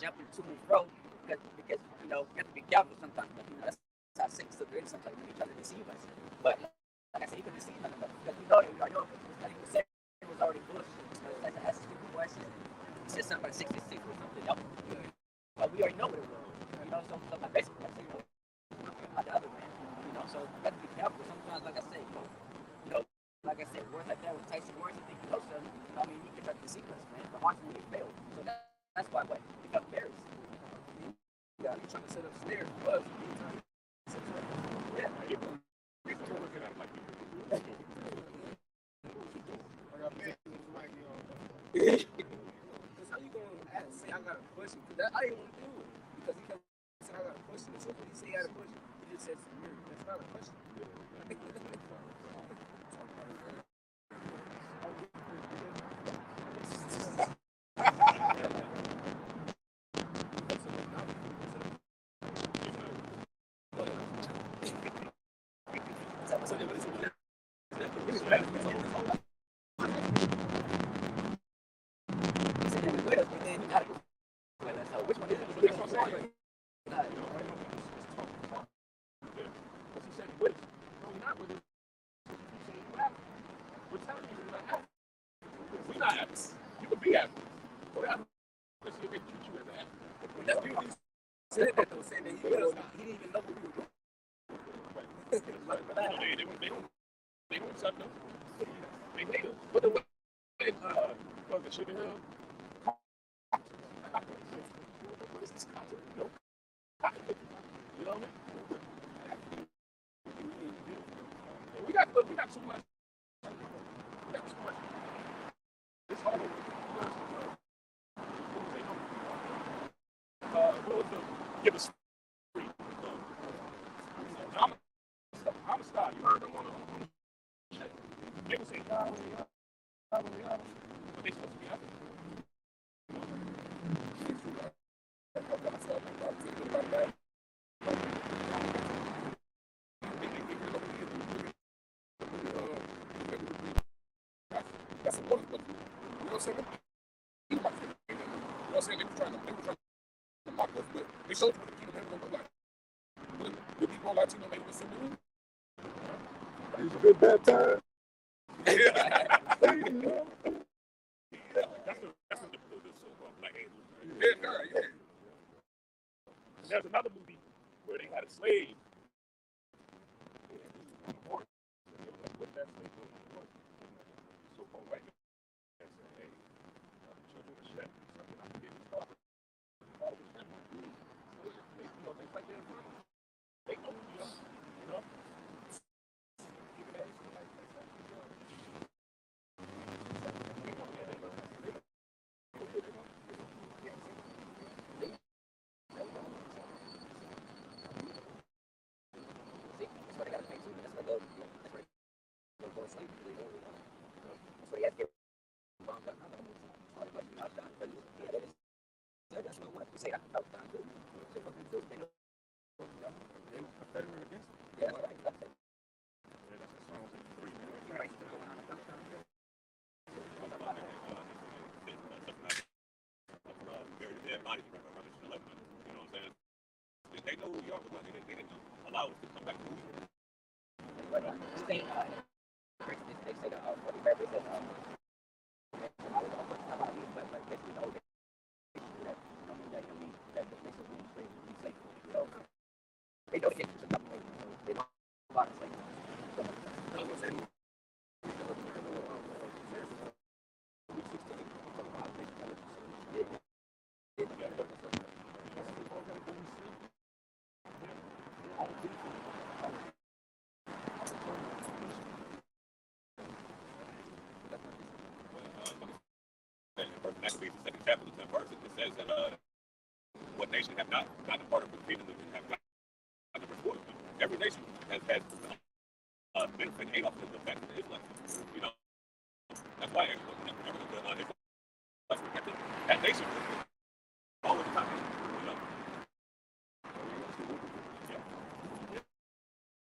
jumping to and fro because you have to be careful sometimes. But that's how Satan still is sometimes when he tries to deceive us. But like I said, he couldn't deceive us because it was already bush. Like to ask stupid questions. He said something about 66 or something else. But we already know what it was. So basically, like the other way. So you have to be careful. Sometimes, like I said, words like that, with Tyson words, and things, you can try to deceive us, man. But ultimately, they fail. So that's why what become embarrassed. You're trying to set up snares for us. Yeah. How you gonna say I got a question? Because I didn't want to do it because he kept saying I got a question. So when he said he had a question, he just said that's not a question. You could be happy. That's beautiful. Said that though, saying that he didn't even know what we were doing. They don't accept them. They hate us. But the way fucking Sugar Hill. You know what I mean? We got too much. Give us free. I'm a stop. You heard them on the they would say, but they supposed to be out. That's a point, but you know what I'm saying? You know what I'm saying? They were trying to mock us, but they showed you what the kingdom of heaven look like. The people Latino, they were similar. It's a good bad time. That's the so-called Black Angels. Yeah. There's another movie where they had a slave. So-called white man. Children of Shem. They know, you know. They know who you are, but they didn't allow us to come back to who we were. Maccabees, the second chapter, the 10th verse, it says that what nation have not gotten a part of the kingdom and have gotten the reward of it. Every nation has had benefit ate off the fact that the Israelites, you know. That's why remember the Israelites, that nation was all of the time, you know.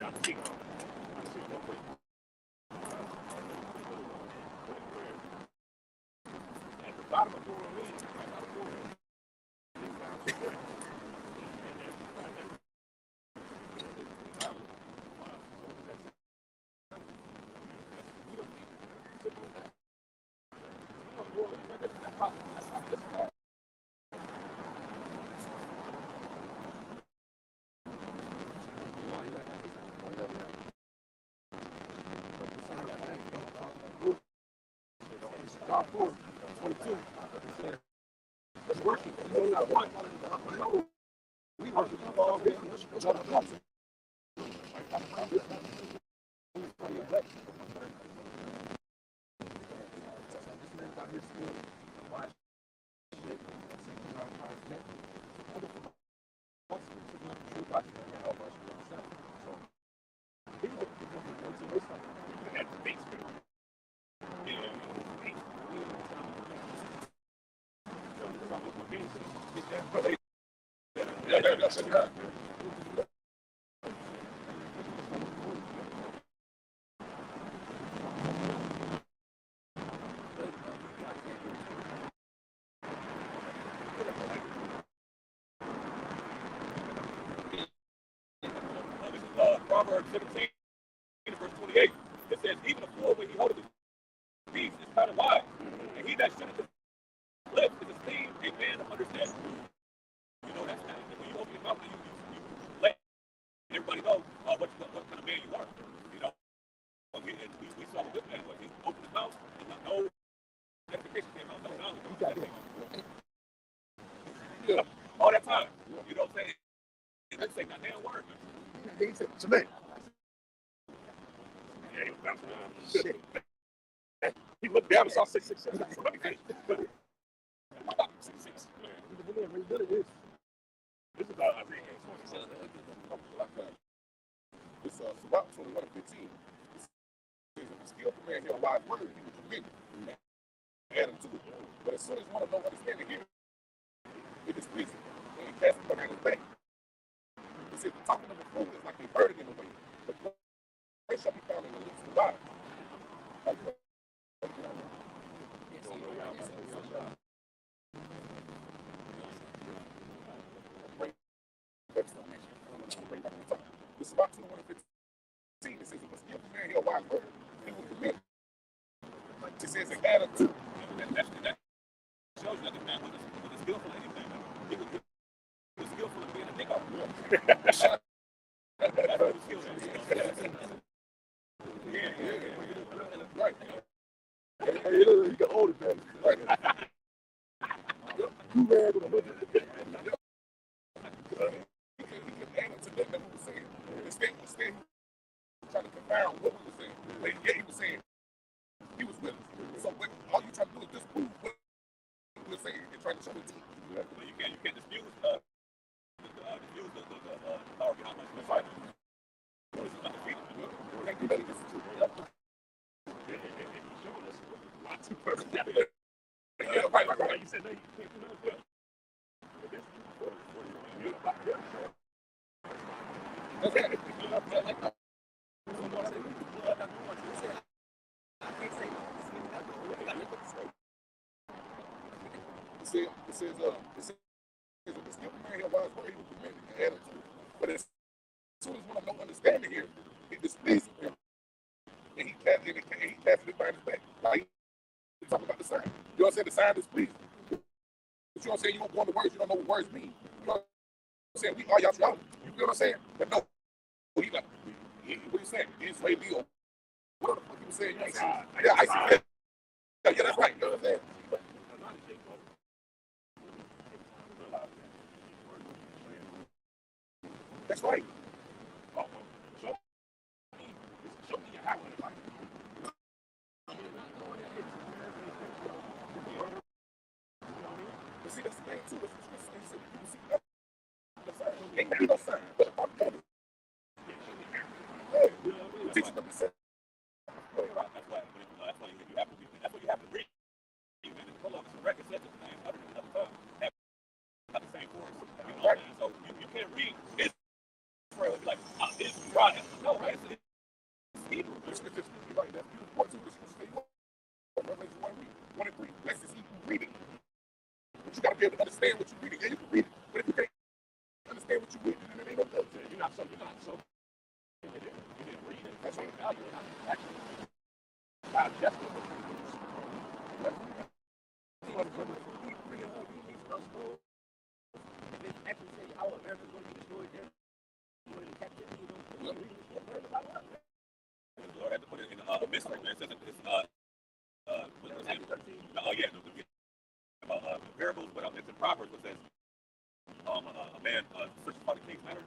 Yeah. The king. At the bottom of the world, God 4:22. Let's worship. We got one. We worship all day. Proverbs 17, verse 28. It says, even a fool when he holdeth his peace is kind of wise, and he that sitteth his lips is esteemed a man of understanding. You know that's not when you open your mouth, you let everybody know what kind of man you are. You know, we saw what this man was. He opened his mouth, and no edification came out, no knowledge. Yeah, all that time. You know what I'm saying? He didn't say that damn word. He said, it's a man. Yeah, he was bouncing around. Shit. He looked down and saw 666. This is about Isaiah 8:20. It's Sirach 21:15. It says, if a skillful man hear a wise word, he will commit it and add him to it. But as soon as one of no understanding hear it displeases him, and he casts it behind his back. It says, the talking of a fool is like a burden in the way, but grace shall be found in the lips of the wise. It's about 21:15. It says, if a skillful man hear a wise word, he will commit it. It says, and add him to it. That shows you that the man was skillful at anything. He was skillful at being a nigga. That's what he was skillful at. Right. He got older than right. You ran with a hood. He can add it to them that we were saying. Instead, he was trying to confound what we were saying. But yeah, he was saying he was with us. So all you trying to do is disprove what we were saying and try to show it to you. Well, you can't dispute the power behind my fight. This is undefeated. Thank you, buddy. This is true. Yeah, right. You said no, you can't do that. It says, if a skillful man hear a wise word, he will commit it and add him to it. But as soon as one of no understanding here, it displeases him. And he cast it behind his back. Like he talking about the sign. You know what I'm saying? The sign displeases. But you know what I'm saying? You don't go on the words, you don't know what words mean. You know what I'm saying? We are y'all. You feel what I'm saying? But no. He like, what you saying? It's way deal. What the fuck you saying? You ain't see. Yeah, I see that. Yeah, that's right. You know what I'm saying? That's right. Show me your house. But see, that's the thing too. Ain't no sign. Teaching them to say. That's why you have to read. Even the pull-up is a record set to the name other than other tongue. Not the same words. You know what I mean? So you can't read this prayer like this right. No, right? It's Hebrew. Right, that's beautiful. What two Revelation 1:3. Blessed is he who read it. But you gotta be able to understand what you're reading. Yeah, you can read it. But if you can't understand what you're reading, then it ain't no good. You're not so. You didn't read it. That's right. Now you're not actually. That's what the Lord had to put it in mystery. It says it's parables, but it's in Proverbs. It says a man searches for the king's matter.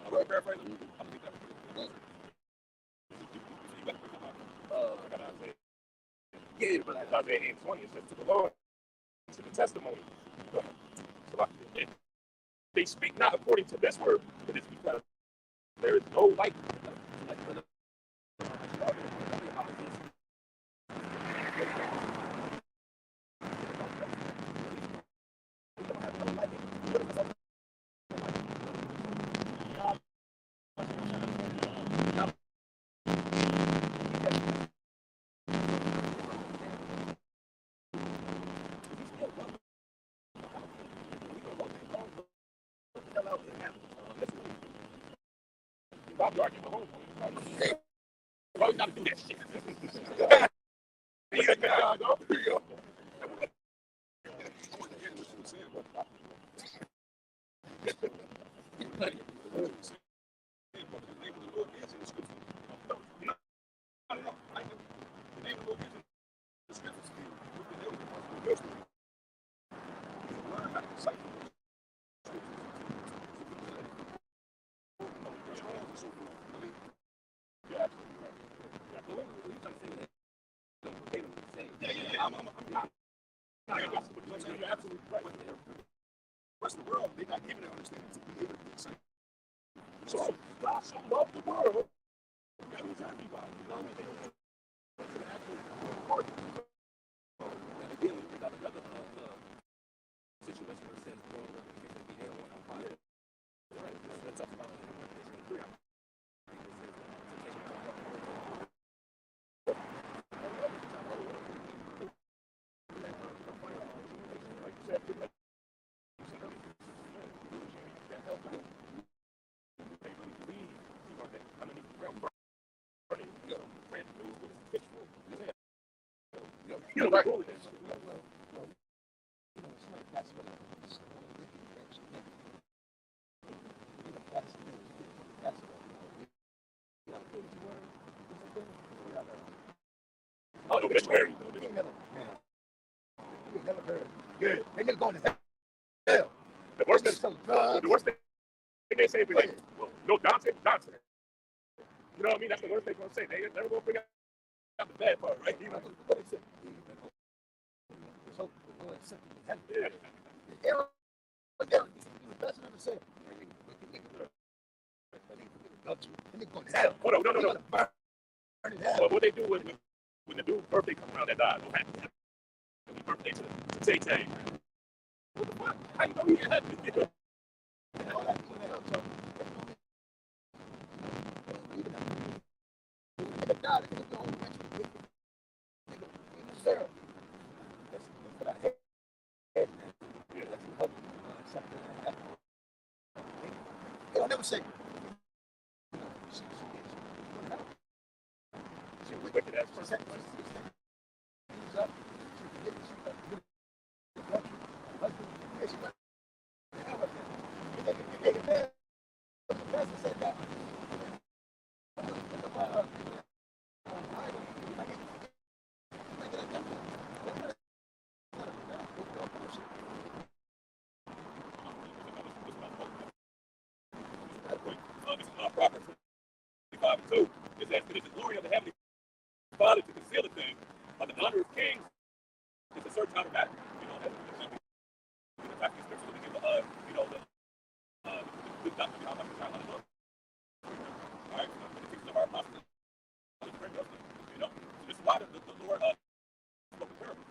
I'm going to paraphrase it. I'm going to get that. Yeah, but like Isaiah 8:20, it says to the Lord, to the testimony. So like, they speak not according to this word, but it's because there is no light. Why we gotta do that shit? rest of the world, they not given that understanding to be able to do the same. So God so loved the world. That means everybody, you know what I mean? To the actual part. And again, we got another situation that says, bro, we can't be here on fire. Right? That's talking about you're right. Oh, no, that's very Never heard. Yeah, they never going to hell. the worst thing they say is like, well, no, Dante. You know what I mean? That's the worst thing they're gonna say. They're never gonna bring out the bad part, right? You know what they say. So, Yeah. that's what I'm saying. They going to hell. Oh, no. They gonna burn in hell. But what they do when the dude's birthday comes around that died, don't happen. Happy birthday to Tay-Tay. What the fuck? How you know he had it? They'll never say. Wicked ass person. This is Proverbs 25:2. It says, "It is the glory of the heavenly Father to conceal a thing, but the honor of kings is to search out a matter." You know, that's the fact of scripture to give you know, the doctrine of how much time on the book. All right, the teachings of our apostles, you know, so this is why the Lord spoke a parable.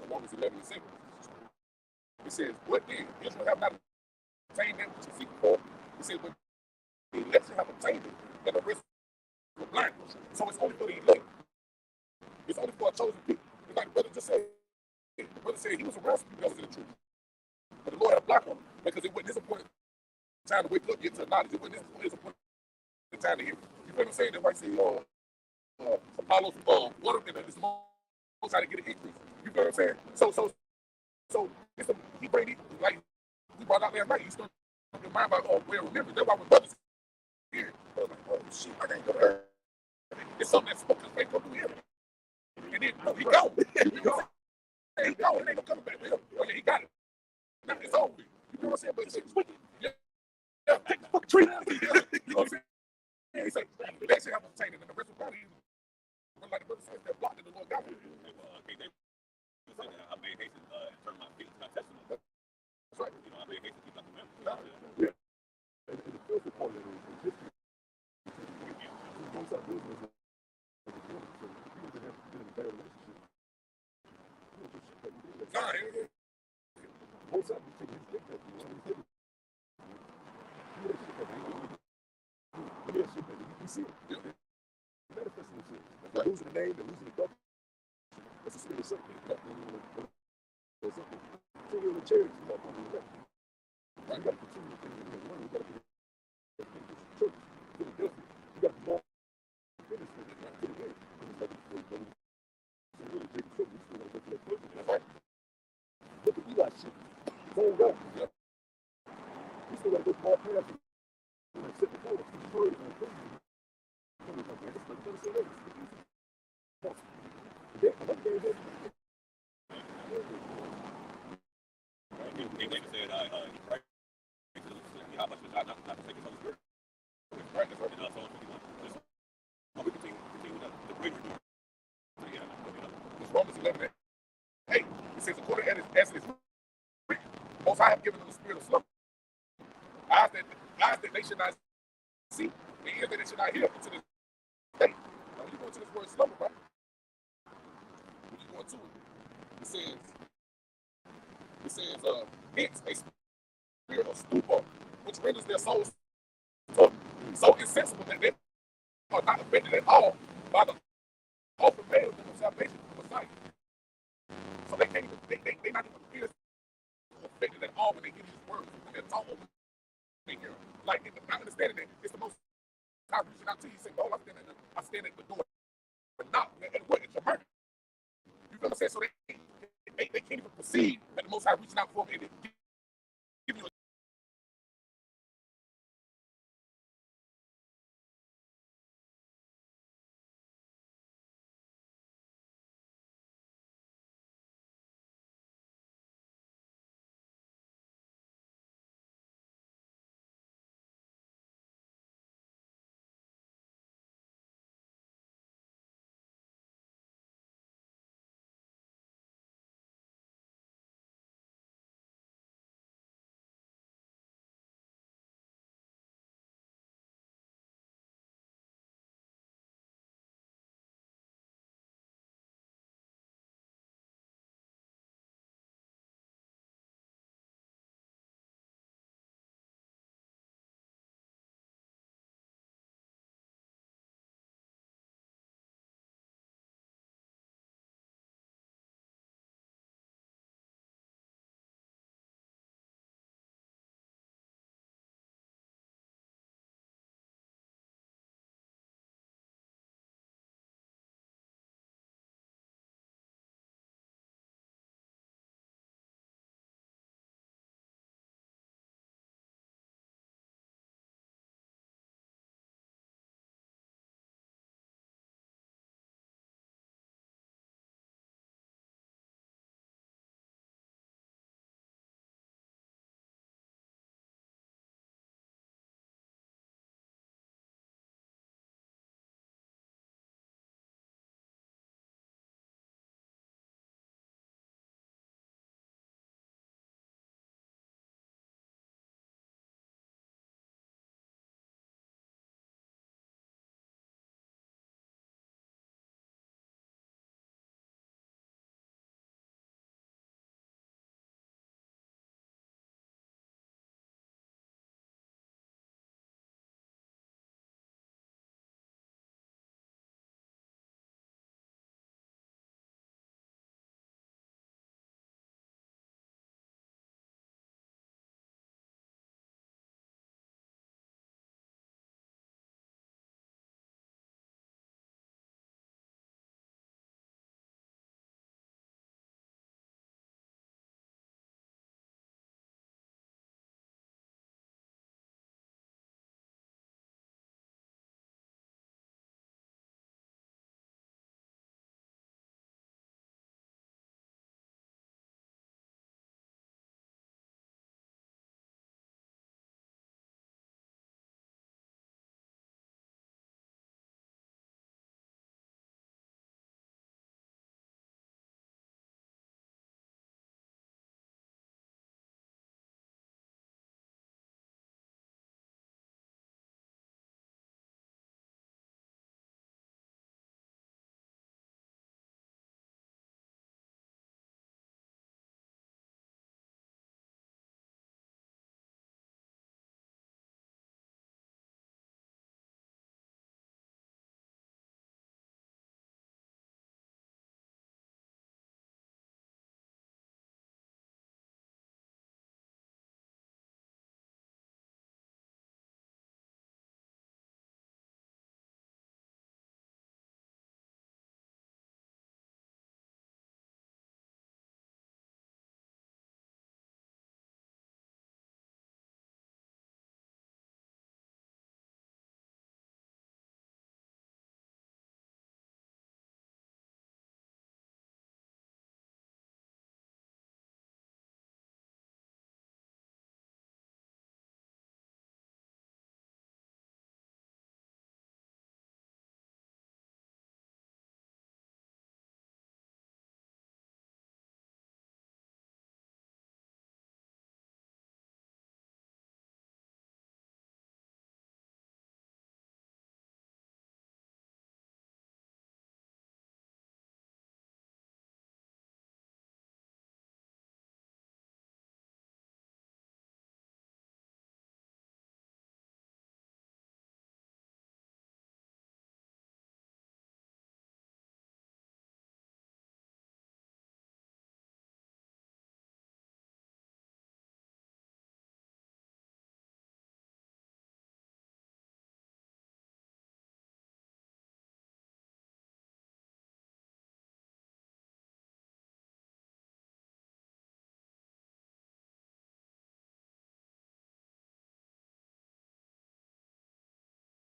Romans 11:7. It says, "What then? Israel have not obtained that which is seeking for." It says, "But the election have obtained it, and the rest were blind." So it's only for the elect. It's only for a chosen people. It's like the brother just said. The brother said he was around some people that was in the truth, but the Lord had blocked him because it wasn't this important time to wake up, get to the knowledge. It wasn't this important time to hear. You feel what I'm saying? They might say, Apollos, water, and this most how to get an increase. You feel what I'm saying? So he bring it like we brought out last night. You start your mind about well, remember that's why when brothers here, I was like, oh shit, I ain't gonna hurt. It's something that's supposed to make go through here. And then he go. He go. He go. It ain't no coming back. Oh yeah, he got it. Now it's over. You know what I'm saying? But it's wicked. Yeah, take the fucking tree. You know what I'm saying? Yeah, he said, that shit have obtained it, and the rest of the body, like the brother said, they're blocked in the Lord God. I made hasten and turn my feet to my testimony. That's right. You know, I made hasten to keep my commandments. Yeah. And the filthy part of it is history. Once that business is people that have been in a bad relationship, you know, just shit that you did. Once that you take his dick that name, the reason the government. That's a serious subject. That's something. Continue on the charity, you got to do that. You got to continue to make money. You got to be church, Philadelphia. You got to go finish with it, not to the game. It's like really big trouble. You still got to go to that person. That's right. Look at Eli shit. Cold out. You still got to go to all past. Like set the photo. It's further than crazy. It's like Tennessee. Yeah, I'm not very good. David said, right? How much was I not to take his Holy Spirit? Right, that's right. And Psalm 51. We continue the greater doing. Yeah, It's Romans 11. Hey, it says, according as it is written, most I have given them the spirit of slumber. Eyes that they should not see, and ears that they should not hear unto this day. Now, when you go into this word slumber, right? When you go into it, it says, hence a spirit of stupor, which renders their souls so insensible that they are not offended at all by the open veil of salvation from the sight. So they can't even, they not even offended at all when they hear these words, when they're taught over here. Like, not understanding that it's the most high reaching out to you, saying, oh, I stand at the door, but not, and what, it's your murder. You feel what I'm saying? So they can't even perceive that the most high reaching out for them and